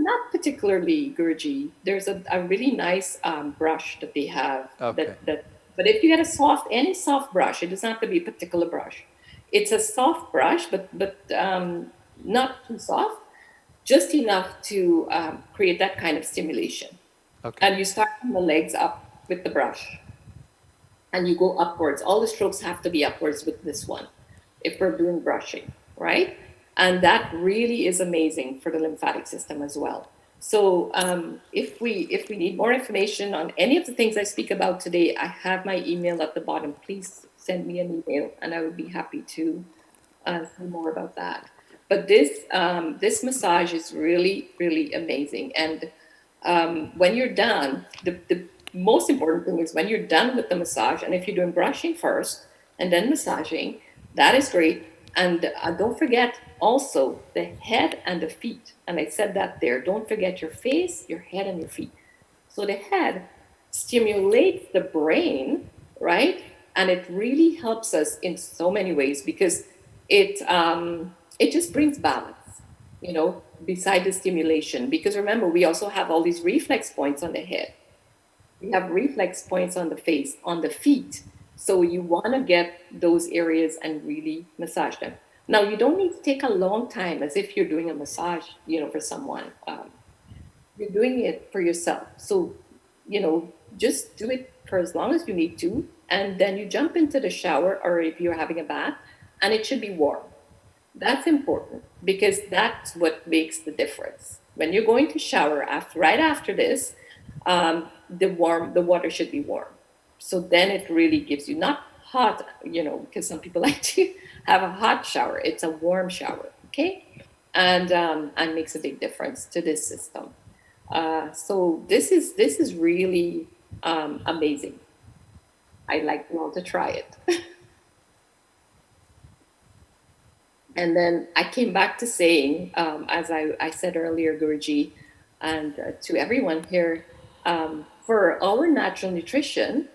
Not particularly, Guruji. There's a really nice brush that they have. Okay. But if you get any soft brush, it doesn't have to be a particular brush. It's a soft brush, but not too soft, just enough to create that kind of stimulation. Okay. And you start from the legs up with the brush, and you go upwards. All the strokes have to be upwards with this one, if we're doing brushing, right? And that really is amazing for the lymphatic system as well. So if we need more information on any of the things I speak about today, I have my email at the bottom. Please send me an email, and I would be happy to say more about that. But this massage is really, really amazing. And when you're done, the most important thing is when you're done with the massage, and if you're doing brushing first and then massaging, that is great. And don't forget also the head and the feet. And I said that there. Don't forget your face, your head, and your feet. So the head stimulates the brain, right? And it really helps us in so many ways because it just brings balance, beside the stimulation. Because remember, we also have all these reflex points on the head. We have reflex points on the face, on the feet. So you want to get those areas and really massage them. Now, you don't need to take a long time as if you're doing a massage, for someone. You're doing it for yourself. So, just do it for as long as you need to. And then you jump into the shower, or if you're having a bath, and it should be warm. That's important because that's what makes the difference. When you're going to shower right after this, the water should be warm. So then it really gives you not hot, because some people like to have a hot shower. It's a warm shower, okay? And makes a big difference to this system. So this is really amazing. I'd like you all to try it. And then I came back to saying, as I said earlier, Guruji, and to everyone here, for our natural nutrition,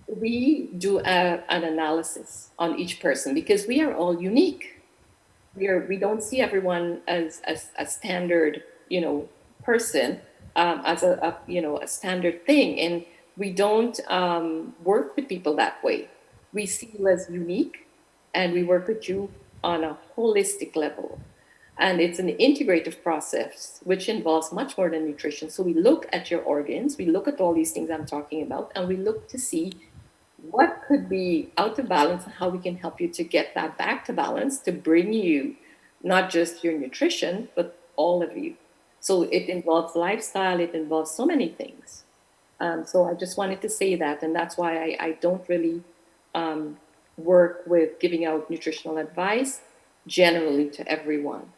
we do an analysis on each person because we are all unique. We don't see everyone as a standard, person, as a standard thing, and we don't work with people that way. We see you as unique, and we work with you on a holistic level. And it's an integrative process, which involves much more than nutrition. So we look at your organs, we look at all these things I'm talking about, and we look to see what could be out of balance and how we can help you to get that back to balance, to bring you not just your nutrition, but all of you. So it involves lifestyle, it involves so many things. So I just wanted to say that, and that's why I don't really work with giving out nutritional advice generally to everyone,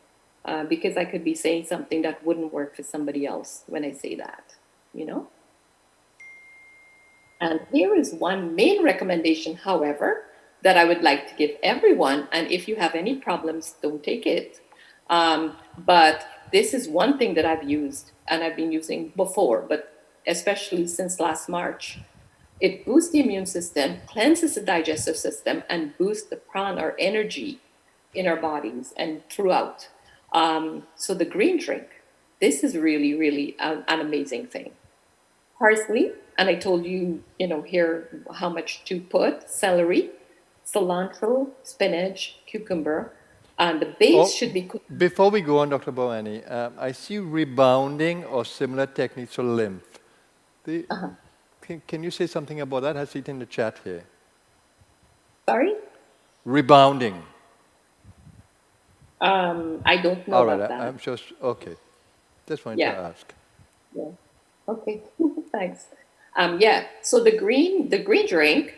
because I could be saying something that wouldn't work for somebody else when I say that, you know? And here is one main recommendation, however, that I would like to give everyone. And if you have any problems, don't take it. But this is one thing that I've used and I've been using before, but especially since last March. It boosts the immune system, cleanses the digestive system, and boosts the prana or energy in our bodies and throughout. So the green drink, this is really, really an amazing thing. Parsley, and I told you, here how much to put: celery, cilantro, spinach, cucumber. And the base should be cooked. Before we go on, Dr. Bhavani, I see rebounding or similar techniques for lymph. Can you say something about that? I see it in the chat here. Sorry? Rebounding. I don't know All right, about that. I'm just, okay. Just wanted to ask. Yeah. Okay. Thanks. So the green drink,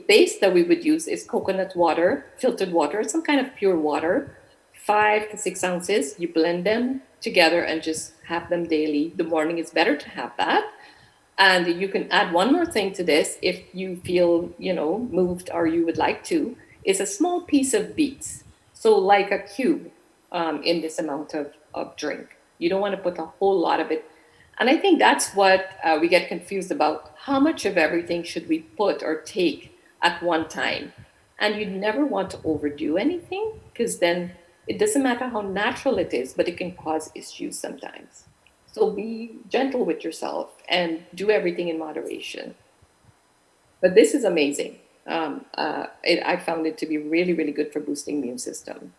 base that we would use is coconut water, filtered water, some kind of pure water, 5 to 6 ounces. You blend them together and just have them daily. The morning is better to have that. And you can add one more thing to this if you feel, moved or you would like to, is a small piece of beets. So like a cube in this amount of drink. You don't want to put a whole lot of it. And I think that's what we get confused about. How much of everything should we put or take at one time? And you never want to overdo anything, because then it doesn't matter how natural it is, but it can cause issues sometimes. So be gentle with yourself and do everything in moderation. But this is amazing. I found it to be really, really good for boosting the immune system.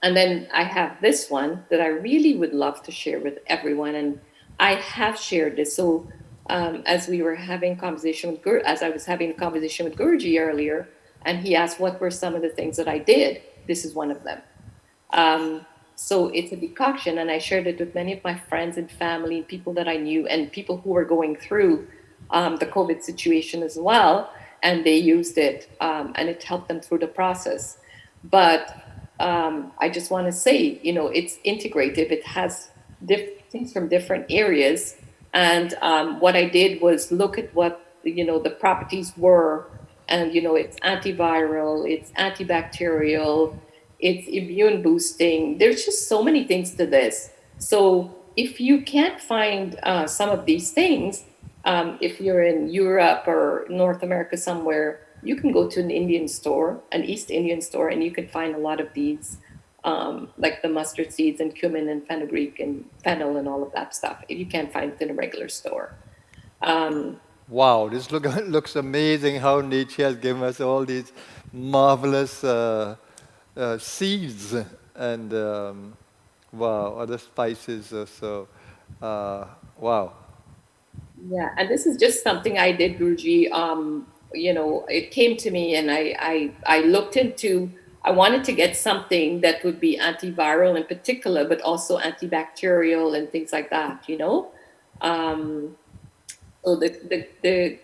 And then I have this one that I really would love to share with everyone. And I have shared this. So as I was having a conversation with Guruji earlier, and he asked what were some of the things that I did. This is one of them. So it's a decoction, and I shared it with many of my friends and family, people that I knew, and people who were going through the COVID situation as well. And they used it, and it helped them through the process. But I just want to say, it's integrative. It has things from different areas. And what I did was look at what, the properties were. And, it's antiviral, it's antibacterial, it's immune boosting. There's just so many things to this. So if you can't find some of these things, if you're in Europe or North America somewhere, you can go to an East Indian store, and you can find a lot of these, like the mustard seeds and cumin and fenugreek and fennel and all of that stuff. If you can't find it in a regular store. Wow, this looks amazing how nature has given us all these marvelous seeds and, wow, other spices. Wow. Yeah, and this is just something I did, Guruji. It came to me, and I looked into, I wanted to get something that would be antiviral in particular, but also antibacterial and things like that, So the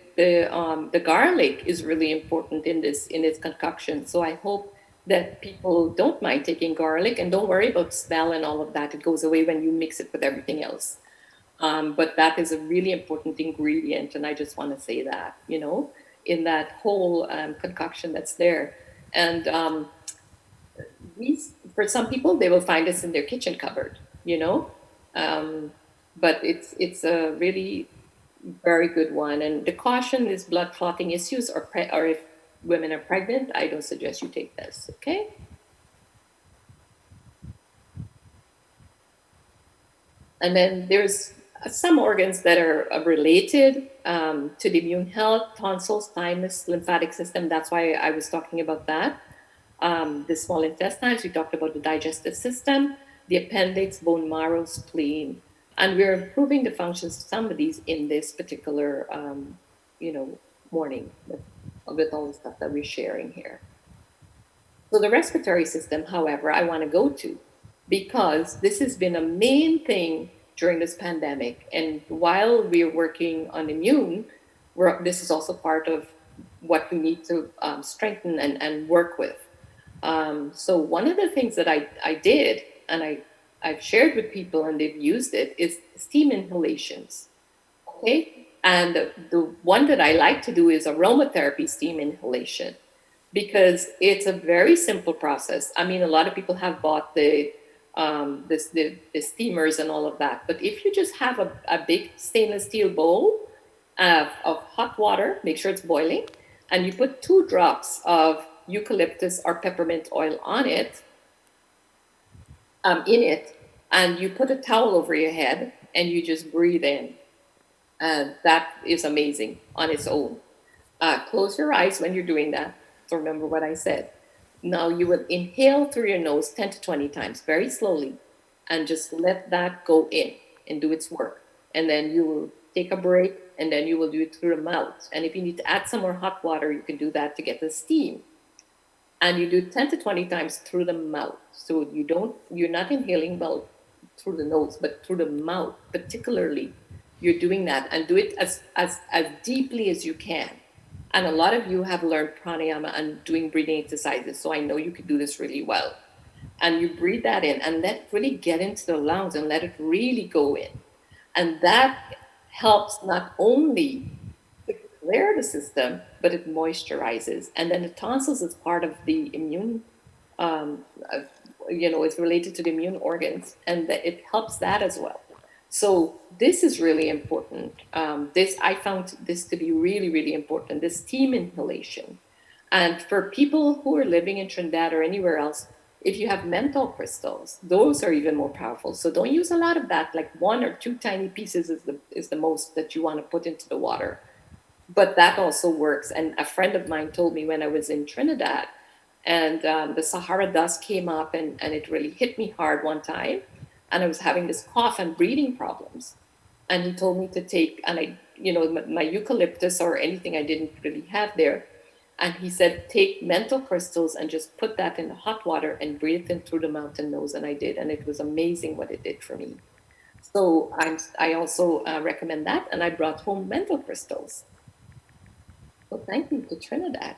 garlic is really important in this concoction. So I hope that people don't mind taking garlic, and don't worry about smell and all of that. It goes away when you mix it with everything else. But that is a really important ingredient, and I just want to say that, in that whole concoction that's there. And for some people, they will find this in their kitchen cupboard, you know. But it's a really very good one. And the caution is blood clotting issues, or if women are pregnant, I don't suggest you take this. Okay. And then there's some organs that are related to the immune health: tonsils, thymus, lymphatic system. That's why I was talking about that. The small intestines, we talked about the digestive system, the appendix, bone marrow, spleen. And we're improving the functions of some of these in this particular, morning with all the stuff that we're sharing here. So the respiratory system, however, I want to go to, because this has been a main thing during this pandemic. And while we're working on immune, this is also part of what we need to strengthen and work with. So one of the things that I did, and I've shared with people and they've used it, is steam inhalations. Okay. And the one that I like to do is aromatherapy steam inhalation, because it's a very simple process. I mean, a lot of people have bought the steamers and all of that. But if you just have a big stainless steel bowl of hot water, make sure it's boiling, and you put 2 drops of eucalyptus or peppermint oil on it, in it, and you put a towel over your head and you just breathe in. And that is amazing on its own. Close your eyes when you're doing that. So remember what I said. Now you will inhale through your nose 10 to 20 times, very slowly, and just let that go in and do its work. And then you will take a break, and then you will do it through the mouth. And if you need to add some more hot water, you can do that to get the steam. And you do 10 to 20 times through the mouth. So you're not inhaling well through the nose, but through the mouth, particularly. You're doing that, and do it as deeply as you can. And a lot of you have learned pranayama and doing breathing exercises, so I know you can do this really well. And you breathe that in and let it really get into the lungs and let it really go in. And that helps not only to clear the system, but it moisturizes. And then the tonsils is part of the immune, it's related to the immune organs, and it helps that as well. So this is really important. I found this to be really, really important, this steam inhalation. And for people who are living in Trinidad or anywhere else, if you have menthol crystals, those are even more powerful. So don't use a lot of that, like 1 or 2 tiny pieces is the most that you want to put into the water. But that also works. And a friend of mine told me when I was in Trinidad, and the Sahara dust came up and it really hit me hard one time. And I was having this cough and breathing problems. And he told me to take, and my eucalyptus or anything I didn't really have there. And he said, take menthol crystals and just put that in the hot water and breathe in through the mouth and nose. And I did. And it was amazing what it did for me. So I also recommend that. And I brought home menthol crystals. So thank you to Trinidad.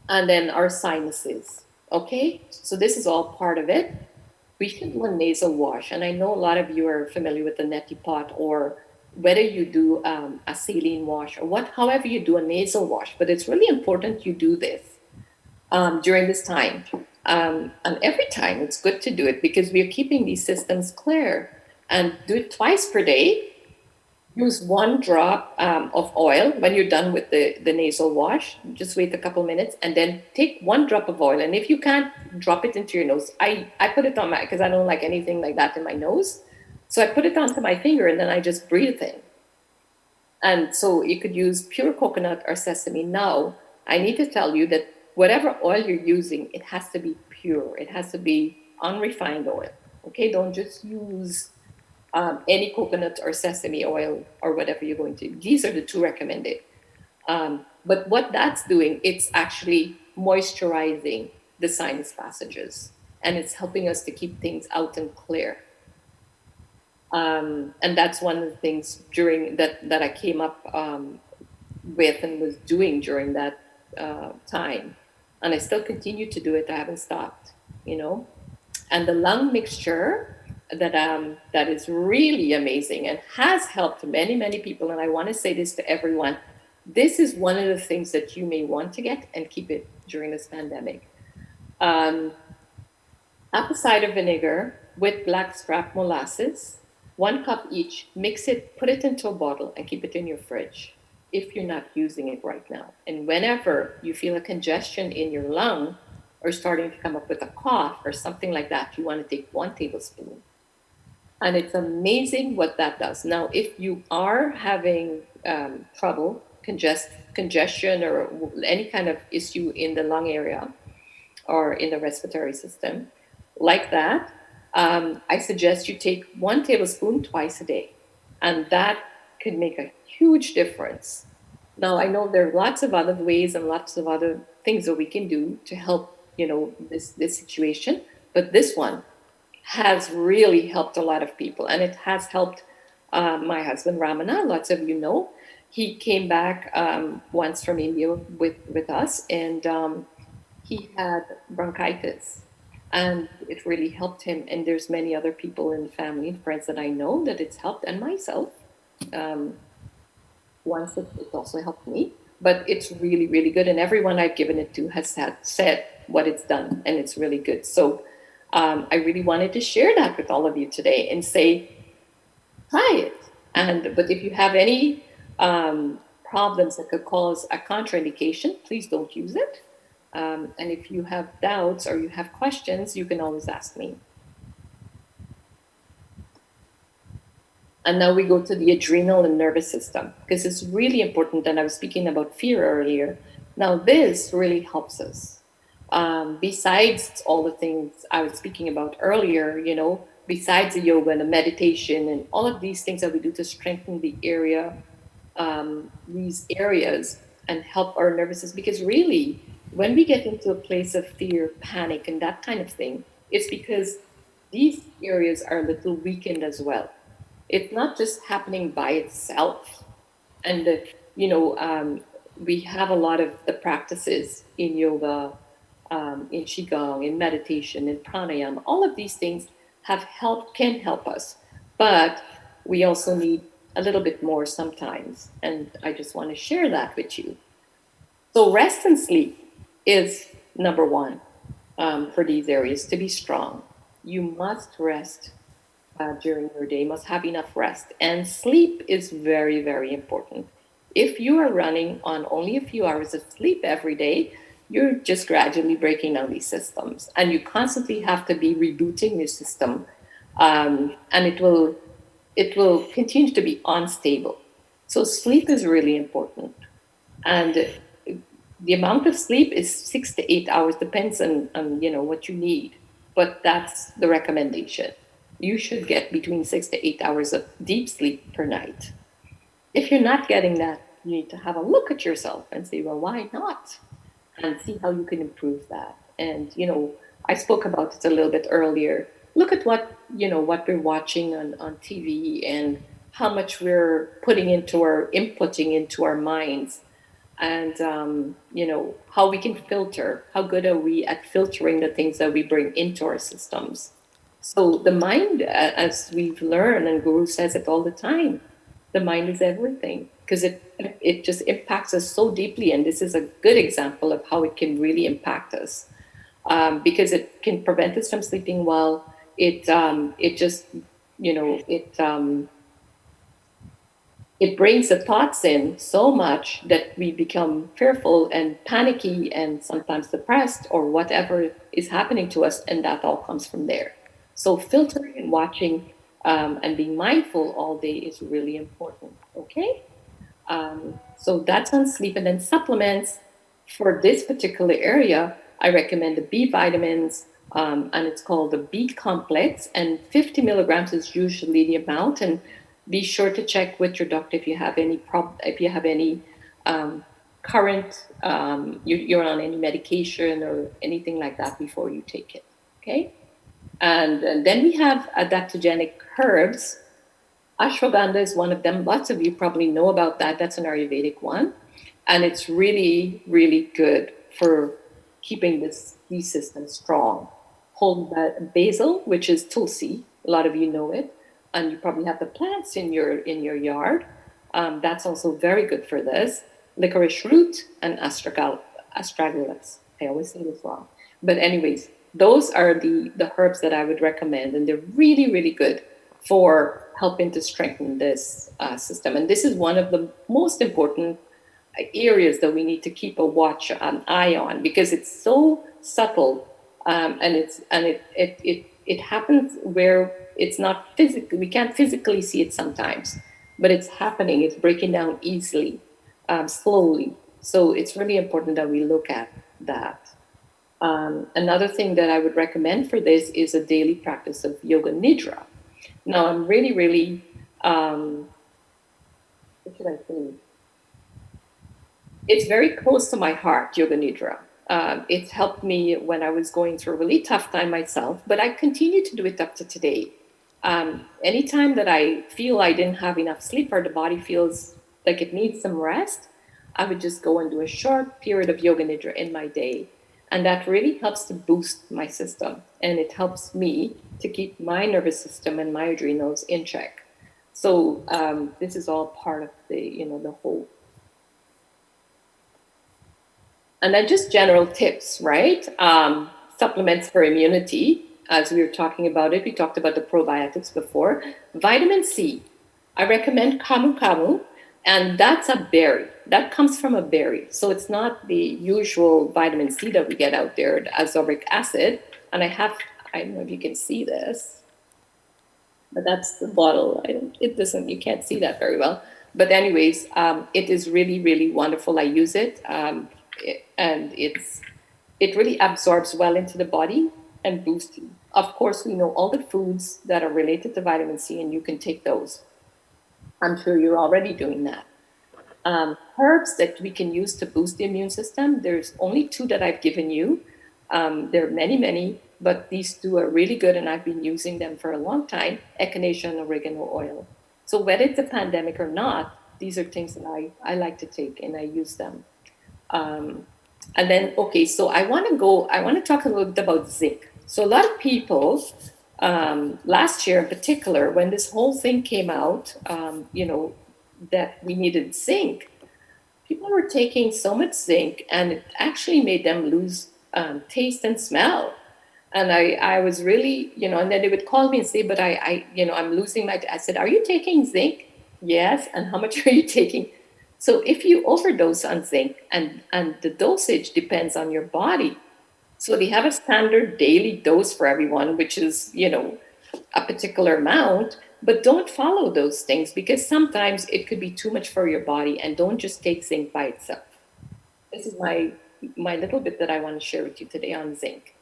And then our sinuses. Okay. So this is all part of it. We should do a nasal wash. And I know a lot of you are familiar with the neti pot, or whether you do a saline wash or however you do a nasal wash. But it's really important you do this during this time. And every time it's good to do it, because we are keeping these systems clear. And do it twice per day. Use 1 drop of oil when you're done with the nasal wash. Just wait a couple minutes and then take 1 drop of oil. And if you can't, drop it into your nose. I put it on because I don't like anything like that in my nose. So I put it onto my finger and then I just breathe in. And so you could use pure coconut or sesame. Now, I need to tell you that whatever oil you're using, it has to be pure. It has to be unrefined oil. Okay, don't just use any coconut or sesame oil or whatever you're going to. These are the 2 recommended. But what that's doing, it's actually moisturizing the sinus passages, and it's helping us to keep things out and clear. And that's one of the things during that I came up with and was doing during that time. And I still continue to do it. I haven't stopped, And the lung mixture that is really amazing and has helped many, many people. And I want to say this to everyone. this is one of the things that you may want to get and keep it during this pandemic. Apple cider vinegar with blackstrap molasses, 1 cup each, mix it, put it into a bottle, and keep it in your fridge if you're not using it right now. And whenever you feel a congestion in your lung or starting to come up with a cough or something like that, you want to take 1 tablespoon. And it's amazing what that does. Now, if you are having trouble, congestion, or any kind of issue in the lung area or in the respiratory system, like that, I suggest you take 1 tablespoon twice a day. And that could make a huge difference. Now, I know there are lots of other ways and lots of other things that we can do to help, this situation. But this one has really helped a lot of people. And it has helped my husband, Ramana. Lots of you know. He came back once from India with us, and he had bronchitis. And it really helped him. And there's many other people in the family and friends that I know that it's helped, and myself. Once it also helped me. But it's really, really good. And everyone I've given it to has said what it's done. And it's really good. So I really wanted to share that with all of you today and say, try it. But if you have any problems that could cause a contraindication, please don't use it. And if you have doubts or you have questions, you can always ask me. And now we go to the adrenal and nervous system, because it's really important. And I was speaking about fear earlier. Now this really helps us. Besides all the things I was speaking about earlier, besides the yoga and the meditation and all of these things that we do to strengthen these areas and help our nervous system, because really, when we get into a place of fear, panic, and that kind of thing, it's because these areas are a little weakened as well. It's not just happening by itself. And, we have a lot of the practices in yoga, in Qigong, in meditation, in pranayama. All of these things can help us. But we also need a little bit more sometimes. And I just want to share that with you. So rest and sleep is number one for these areas to be strong. You must rest during your day, must have enough rest. And sleep is very, very important. If you are running on only a few hours of sleep every day, you're just gradually breaking down these systems. And you constantly have to be rebooting your system. And it will continue to be unstable. So sleep is really important. And the amount of sleep is 6 to 8 hours, depends on what you need. But that's the recommendation. You should get between 6 to 8 hours of deep sleep per night. If you're not getting that, you need to have a look at yourself and say, well, why not? And see how you can improve that. And, I spoke about it a little bit earlier. Look at what we're watching on TV and how much we're inputting into our minds. And, how we can filter. How good are we at filtering the things that we bring into our systems? So the mind, as we've learned, and Guru says it all the time, the mind is everything, because it just impacts us so deeply. And this is a good example of how it can really impact us, because it can prevent us from sleeping well. It brings the thoughts in so much that we become fearful and panicky and sometimes depressed or whatever is happening to us. And that all comes from there. So filtering and watching and being mindful all day is really important. Okay. So that's on sleep. And then supplements for this particular area, I recommend the B vitamins, and it's called the B complex, and 50 milligrams is usually the amount. And be sure to check with your doctor if you have any current, you're on any medication or anything like that before you take it. Okay. And then we have adaptogenic herbs. Ashwagandha is one of them. Lots of you probably know about that. That's an Ayurvedic one. And it's really, really good for keeping these systems strong. Whole basil, which is tulsi. A lot of you know it. And you probably have the plants in your yard. That's also very good for this. licorice root, and astragalus. I always say this wrong. But anyways, those are the herbs that I would recommend, and they're really, really good for helping to strengthen this system. And this is one of the most important areas that we need to keep a watch, an eye on, because it's so subtle, and it happens where it's not physically, we can't physically see it sometimes, but it's happening. It's breaking down easily, slowly. So it's really important that we look at that. Another thing that I would recommend for this is a daily practice of yoga nidra. Now, I'm really, really, what should I say? It's very close to my heart, yoga nidra. It's helped me when I was going through a really tough time myself, but I continue to do it up to today. Anytime that I feel I didn't have enough sleep or the body feels like it needs some rest, I would just go and do a short period of yoga nidra in my day. And that really helps to boost my system. And it helps me to keep my nervous system and my adrenals in check. So this is all part of the whole. And then just general tips, right? Supplements for immunity. As we were talking about it, we talked about the probiotics before. Vitamin C. I recommend camu camu, and that's a berry. That comes from a berry. So it's not the usual vitamin C that we get out there, the ascorbic acid. And I don't know if you can see this, but that's the bottle. You can't see that very well. But anyways, it is really, really wonderful. I use it, and it really absorbs well into the body and boosts you. Of course, we know all the foods that are related to vitamin C, and you can take those. I'm sure you're already doing that. Herbs that we can use to boost the immune system, there's only 2 that I've given you. There are many, many, but these 2 are really good, and I've been using them for a long time, echinacea and oregano oil. So whether it's a pandemic or not, these are things that I like to take, and I use them. And then, okay, so I want to talk a little bit about zinc. So a lot of people, last year in particular, when this whole thing came out, that we needed zinc, people were taking so much zinc, and it actually made them lose taste and smell. And I was really, and then they would call me and say, but I'm losing I said, are you taking zinc? Yes. And how much are you taking? So if you overdose on zinc, and the dosage depends on your body. So they have a standard daily dose for everyone, which is, a particular amount, but don't follow those things, because sometimes it could be too much for your body, and don't just take zinc by itself. This is my little bit that I want to share with you today on zinc.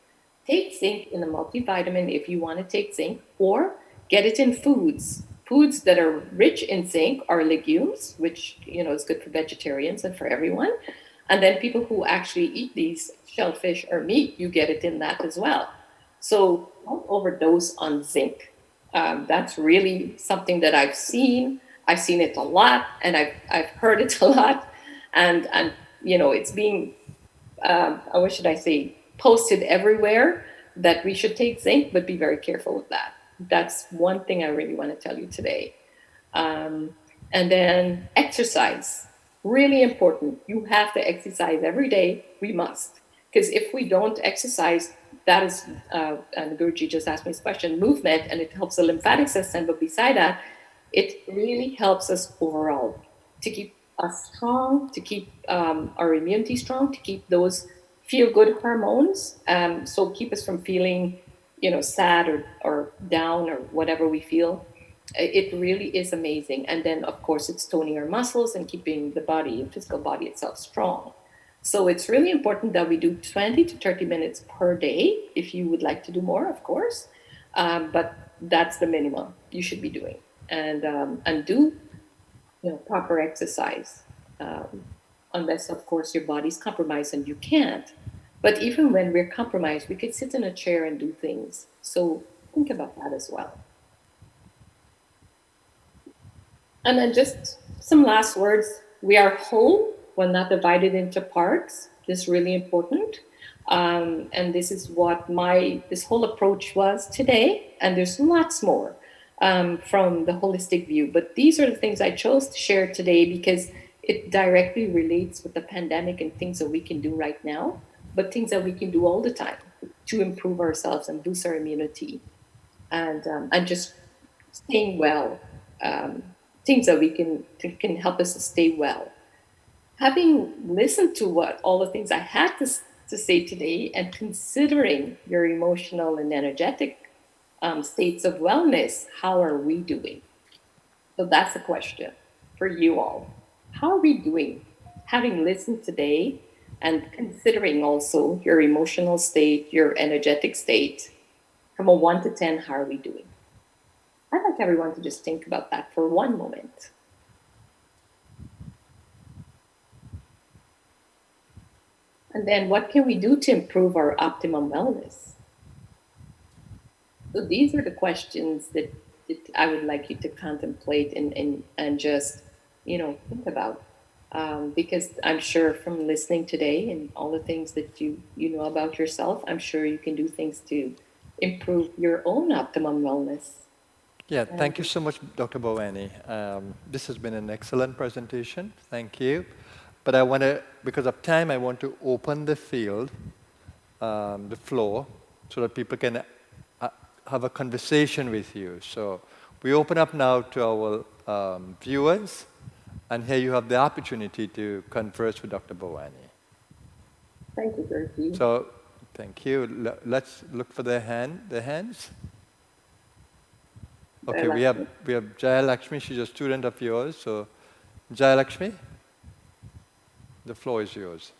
Take zinc in a multivitamin if you want to take zinc, or get it in foods. Foods that are rich in zinc are legumes, which, is good for vegetarians and for everyone. And then people who actually eat these, shellfish or meat, you get it in that as well. So don't overdose on zinc. That's really something that I've seen. I've seen it a lot, and I've heard it a lot. And it's being, what should I say, posted everywhere that we should take zinc, but be very careful with that. That's one thing I really want to tell you today. And then exercise, really important. You have to exercise every day. We must. Because if we don't exercise, that is, and Guruji just asked me this question, movement, and it helps the lymphatic system. But beside that, it really helps us overall to keep us strong, to keep our immunity strong, to keep those feel-good hormones. So keep us from feeling, sad or down or whatever we feel. It really is amazing. And then, of course, it's toning our muscles and keeping the physical body itself strong. So it's really important that we do 20 to 30 minutes per day. If you would like to do more, of course, but that's the minimum you should be doing. And do proper exercise, unless, of course, your body's compromised and you can't. But even when we're compromised, we could sit in a chair and do things. So think about that as well. And then just some last words. We are whole when not divided into parts. This is really important. And this is what this whole approach was today. And there's lots more from the holistic view. But these are the things I chose to share today, because it directly relates with the pandemic and things that we can do right now, but things that we can do all the time to improve ourselves and boost our immunity and just staying well. Things that we can help us to stay well. Having listened to what all the things I had to say today, and considering your emotional and energetic states of wellness, how are we doing? So that's the question for you all. How are we doing? Having listened today and considering also your emotional state, your energetic state, from a 1 to 10, how are we doing? I'd like everyone to just think about that for one moment. And then what can we do to improve our optimum wellness? So these are the questions that I would like you to contemplate and just, think about. Because I'm sure from listening today and all the things that you know about yourself, I'm sure you can do things to improve your own optimum wellness. Yeah, thank you so much, Dr. Bhavani. This has been an excellent presentation. Thank you. But I want to, because of time, I want to open the field, the floor, so that people can have a conversation with you. So we open up now to our viewers, and here you have the opportunity to converse with Dr. Bhavani. Thank you, Gertie. So, thank you. Let's look for the hands. Okay, we have Jaya Lakshmi. She's a student of yours. So, Jaya Lakshmi, the floor is yours.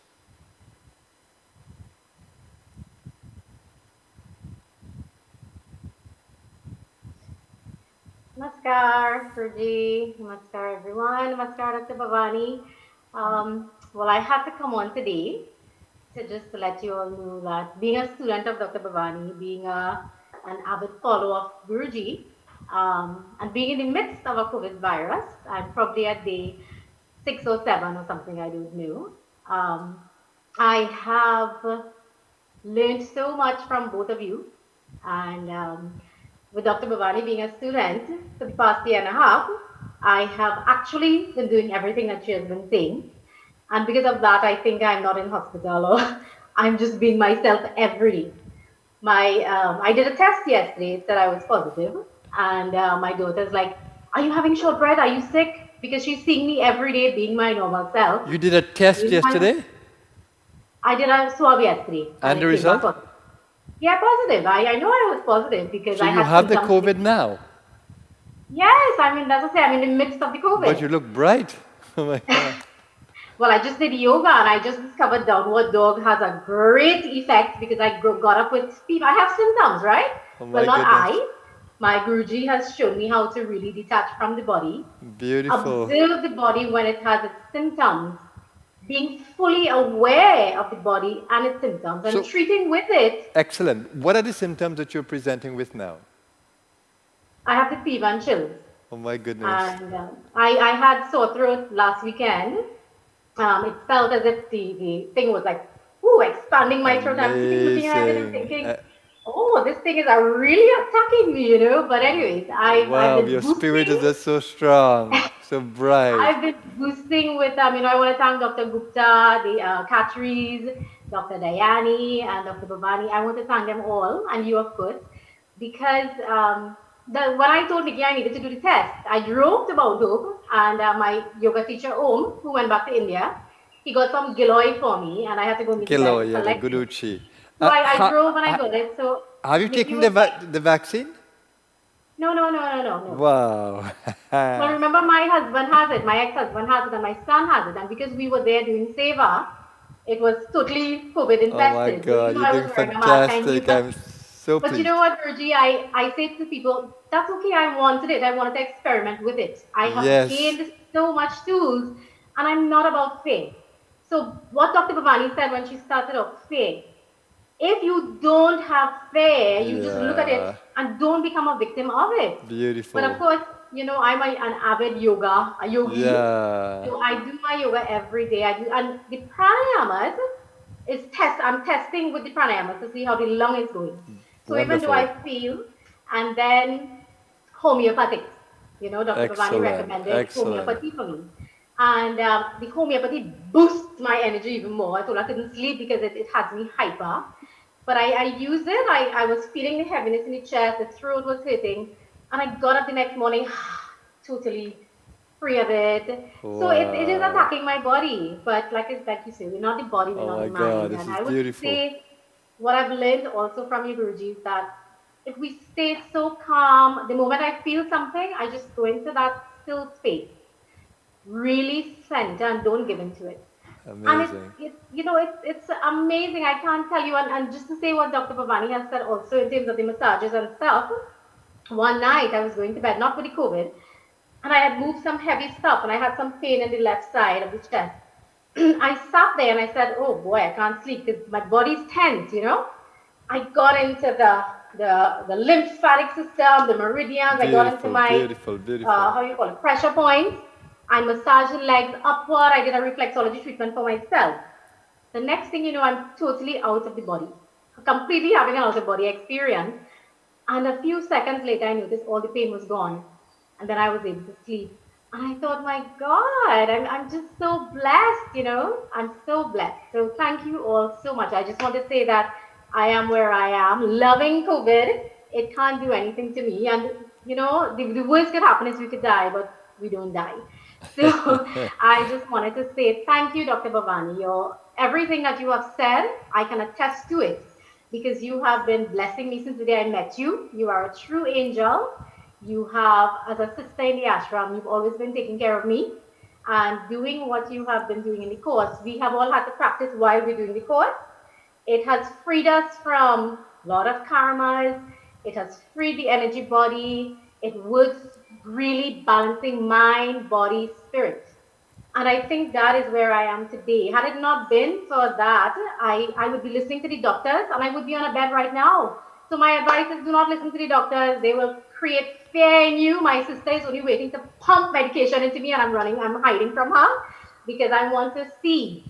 Namaskar, Guruji. Namaskar, everyone. Namaskar, Dr. Bhavani. Well, I had to come on today to just let you all know that being a student of Dr. Bhavani, being an avid follower of Guruji, and being in the midst of a COVID virus, I'm probably at day 6 or 7 or something, I don't know. I have learned so much from both of you, and with Dr. Bhavani being a student for the past year and a half, I have actually been doing everything that she has been saying. And because of that, I think I'm not in hospital or I'm just being myself every day. I did a test yesterday, it said I was positive, and my daughter's like, "Are you having shortbread? Are you sick?" Because she's seeing me every day being my normal self. You did a test yesterday? I did a swab yesterday. And the result? Yeah, positive. I know I was positive because so I had. So you have the COVID now? Yes, I mean, that's what I say. I'm in the midst of the COVID. But you look bright. Oh my God. Well, I just did yoga and I just discovered downward dog has a great effect because I got up with fever. I have symptoms, right? Oh my well, not goodness. I. My Guruji has shown me how to really detach from the body. Beautiful. Observe the body when it has its symptoms. Being fully aware of the body and its symptoms and treating with it. Excellent. What are the symptoms that you're presenting with now? I have the fever and chills. Oh my goodness. And I had sore throat last weekend. It felt as if the thing was like, expanding my throat. I'm sitting looking at it and thinking, this thing is really attacking me, But anyways, Wow, your spirit is just so strong, so bright. I've been boosting with, I want to thank Dr. Gupta, the Katris, Dr. Dayani, and Dr. Bhavani. I want to thank them all, and you, of course, because when I told Nikki I needed to do the test, I drove to Mount Hope, and my yoga teacher, Om, who went back to India, he got some Giloy for me, and I had to go meet him. Giloy, yeah, the Guruchi. So I drove and I got it. So have you taken the vaccine? No. Wow. Well, remember, my husband has it, my ex-husband has it, and my son has it. And because we were there doing seva, it was totally COVID infested. Oh my God, you're doing fantastic. I'm so pleased. But you know what, Guruji, I say to people, that's okay, I wanted it. I wanted to experiment with it. I have gained so much tools, and I'm not about fear. So what Dr. Bhavani said when she started off, fear. If you don't have fear, you just look at it and don't become a victim of it. Beautiful. But of course, I'm an avid yogi. Yeah. So I do my yoga every day. And the pranayamas I'm testing with the pranayamas to see how the lung is going. So even though I feel, and then homeopathics, Dr. Bhavani recommended homeopathy for me. And the homeopathy boosts my energy even more. I thought I couldn't sleep because it has me hyper. But I used it. I was feeling the heaviness in the chest, the throat was hurting. And I got up the next morning totally free of it. So it is Wow. attacking my body. But like you say, we're not the body, we're Oh not my the God, mind. this And is I would beautiful. say what I've learned also from you, Guruji, is that if we stay so calm, the moment I feel something, I just go into that still space, really center and don't give into it. And Amazing. it's amazing. I can't tell you. And just to say what Dr. Bhavani has said also in terms of the massages and stuff, one night I was going to bed, not with the COVID, and I had moved some heavy stuff and I had some pain in the left side of the chest. I sat there and I said, oh boy, I can't sleep because my body's tense. I got into the lymphatic system, the meridians. I got into Beautiful, my beautiful, beautiful. how you call it, pressure points. I massaged the legs upward. I did a reflexology treatment for myself. The next thing you know, I'm totally out of the body, completely having an out of body experience. And a few seconds later, I noticed all the pain was gone. And then I was able to sleep. And I thought, my God, I'm just so blessed. I'm so blessed. So thank you all so much. I just want to say that I am where I am, loving COVID. It can't do anything to me. And the worst could happen is we could die, but we don't die. So I just wanted to say thank you, Dr. Bhavani. Everything that you have said, I can attest to it because you have been blessing me since the day I met you. You are a true angel. You have, as a sister in the ashram, you've always been taking care of me and doing what you have been doing in the course. We have all had to practice while we're doing the course. It has freed us from a lot of karmas. It has freed the energy body. It works really balancing mind, body, spirit. And I think that is where I am today. Had it not been for that, I would be listening to the doctors and I would be on a bed right now. So my advice is do not listen to the doctors. They will create fear in you. My sister is only waiting to pump medication into me and I'm hiding from her because I want to see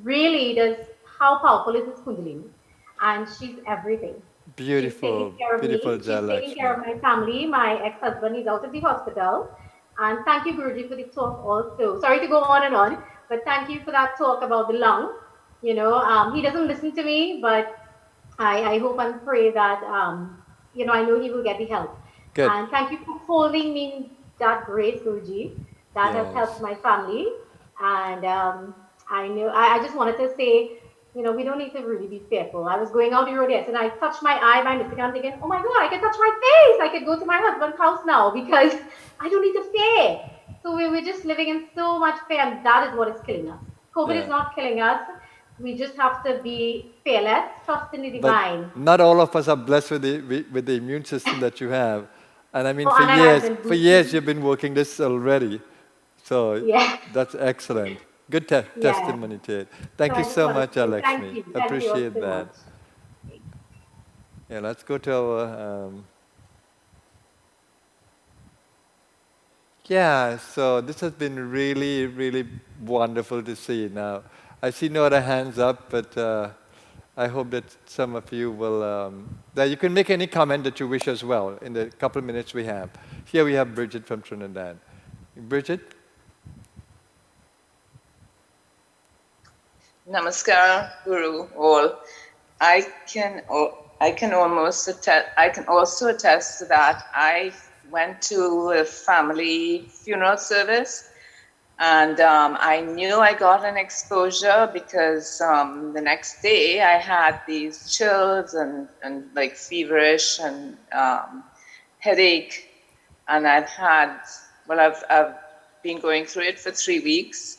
really does how powerful is this Kundalini. And she's everything. She's taking Beautiful, care of beautiful me. She's taking care Jalakshmi. of my family. My ex-husband is out of the hospital. And thank you, Guruji, for the talk also. Sorry to go on and on, but thank you for that talk about the lung. He doesn't listen to me, but I hope and pray that, I know he will get the help. Good. And thank you for holding me in that grace, Guruji. That has helped Yes. my family. And I just wanted to say, we don't need to really be fearful. I was going out the road yesterday and I touched my eye by mistake and I'm thinking, oh my God, I can touch my face. I could go to my husband's house now because I don't need to fear. So we're just living in so much fear and that is what is killing us. COVID is Yeah. not killing us. We just have to be fearless, trust in the But divine. not all of us are blessed with the immune system that you have. And I mean, Oh, and I've been for years boosted. you've been working this already. So Yeah, that's excellent. Good yeah. testimony to it. So Thank you I just so want much, to say Alakshmi. thank you all Appreciate so that. much. Yeah, let's go to our. Yeah, so this has been really, really wonderful to see now. I see no other hands up, but I hope that some of you will, that you can make any comment that you wish as well in the couple minutes we have. Here we have Bridget from Trinidad. Bridget? Namaskar, Guru, all. I can also attest to that. I went to a family funeral service, and I knew I got an exposure because the next day I had these chills and like feverish and headache, and I've been going through it for 3 weeks.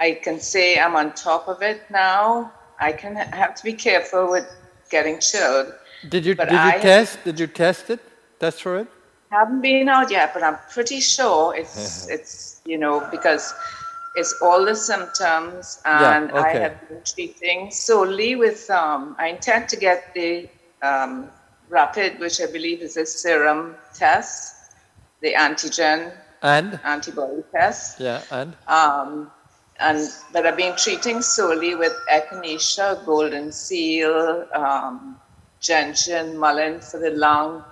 I can say I'm on top of it now. I have to be careful with getting chilled. Did you But Did you test it? Test for it? haven't been out yet, but I'm pretty sure it's because it's all the symptoms, Yeah, and I okay. have been treating solely with. I intend to get the rapid, which I believe is a serum test, the antigen And? antibody test. Yeah, and? But I've been treating solely with echinacea, golden seal, gentian, mullein for the lung,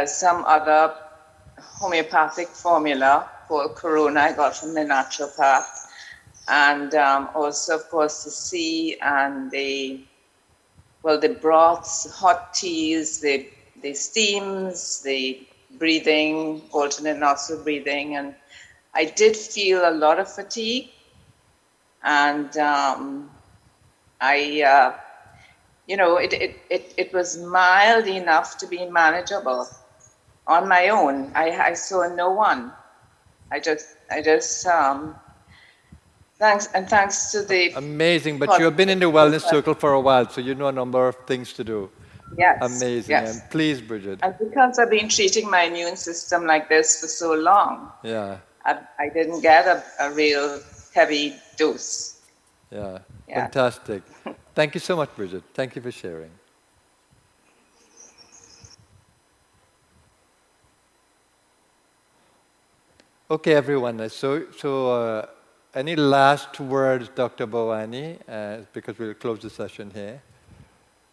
some other homeopathic formula called Corona I got from the naturopath. And also, of course, the sea and the broths, hot teas, the steams, the breathing, alternate nostril breathing. And I did feel a lot of fatigue. And it was mild enough to be manageable on my own. I saw no one. I just thanks to the Amazing, but you have been in the wellness circle for a while, so you know a number of things to do. yes, Amazing, yes. and please, Bridget. And because I've been treating my immune system like this for so long, Yeah, I didn't get a real heavy dose. yeah, Yeah. fantastic. Thank you so much, Bridget. Thank you for sharing. Okay, everyone. So, any last words, Dr. Bhavani, because we'll close the session here.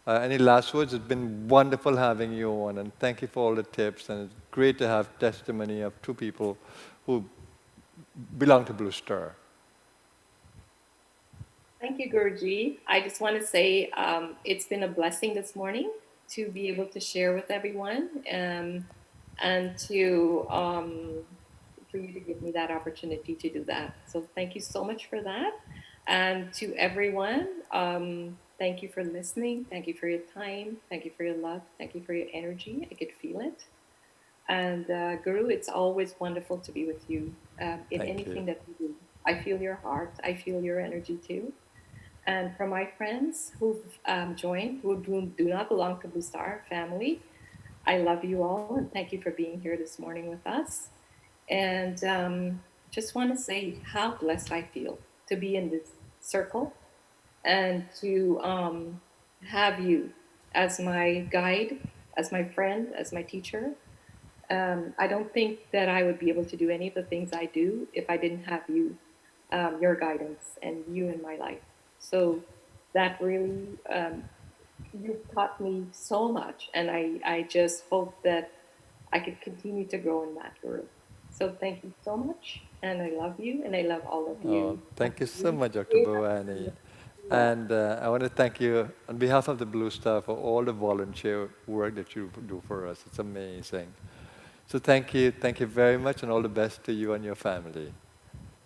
Any last words? It's been wonderful having you on, and thank you for all the tips. And it's great to have testimony of two people who belong to Blue Star. Thank you, Guruji. I just want to say it's been a blessing this morning to be able to share with everyone and to for you to give me that opportunity to do that. So thank you so much for that. And to everyone, thank you for listening. Thank you for your time. Thank you for your love. Thank you for your energy. I could feel it. And Guru, it's always wonderful to be with you in anything that you do. I feel your heart. I feel your energy too. And for my friends who've joined, who do not belong to Blue Star family, I love you all and thank you for being here this morning with us. And just want to say how blessed I feel to be in this circle and to have you as my guide, as my friend, as my teacher. I don't think that I would be able to do any of the things I do if I didn't have you, your guidance, and you in my life. So that really, you've taught me so much, and I just hope that I could continue to grow in that, Guru. So thank you so much, and I love you, and I love all of you. Oh, thank you so much, Dr. Bhavani. And I want to thank you on behalf of the Blue Star for all the volunteer work that you do for us. It's amazing. So thank you very much, and all the best to you and your family.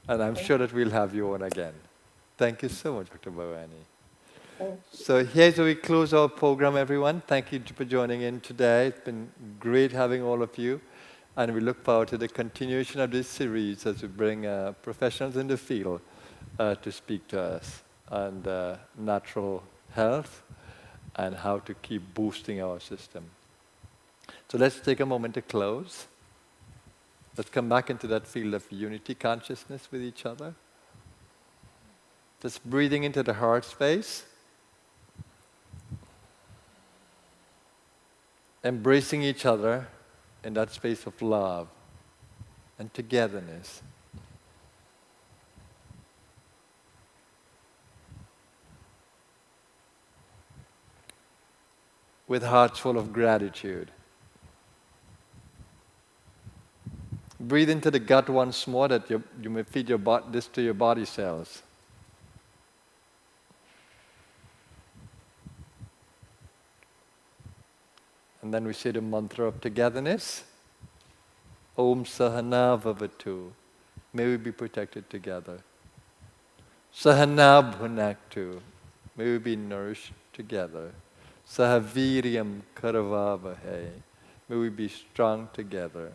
And I'm sure that we'll have you on again. Thank you so much, Dr. Bhavani. So here's where we close our program, everyone. Thank you for joining in today. It's been great having all of you. And we look forward to the continuation of this series as we bring professionals in the field to speak to us on natural health and how to keep boosting our system. So let's take a moment to close. Let's come back into that field of unity consciousness with each other. Just breathing into the heart space. Embracing each other in that space of love and togetherness. With hearts full of gratitude. Breathe into the gut once more that you may feed this to your body cells. And then we say the mantra of togetherness. Om Sahana Vavatu. May we be protected together. Sahana Bhunaktu. May we be nourished together. Sahaviryam Karavavahe. May we be strong together.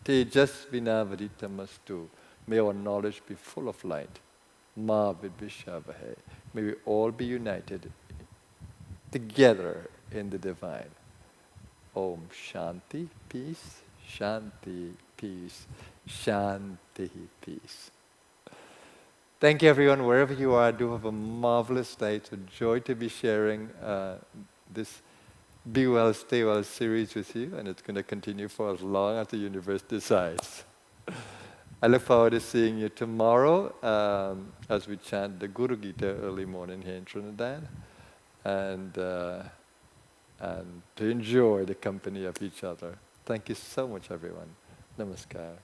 Tejas Vinavaditamastu. May our knowledge be full of light. Ma Vidvishavahe. May we all be united together in the divine. Om Shanti, peace, Shanti, peace, Shanti, peace. Thank you, everyone, wherever you are. Do have a marvelous day. It's a joy to be sharing this Be Well, Stay Well series with you, and it's going to continue for as long as the universe decides. I look forward to seeing you tomorrow as we chant the Guru Gita early morning here in Trinidad, and to enjoy the company of each other. Thank you so much, everyone. Namaskar.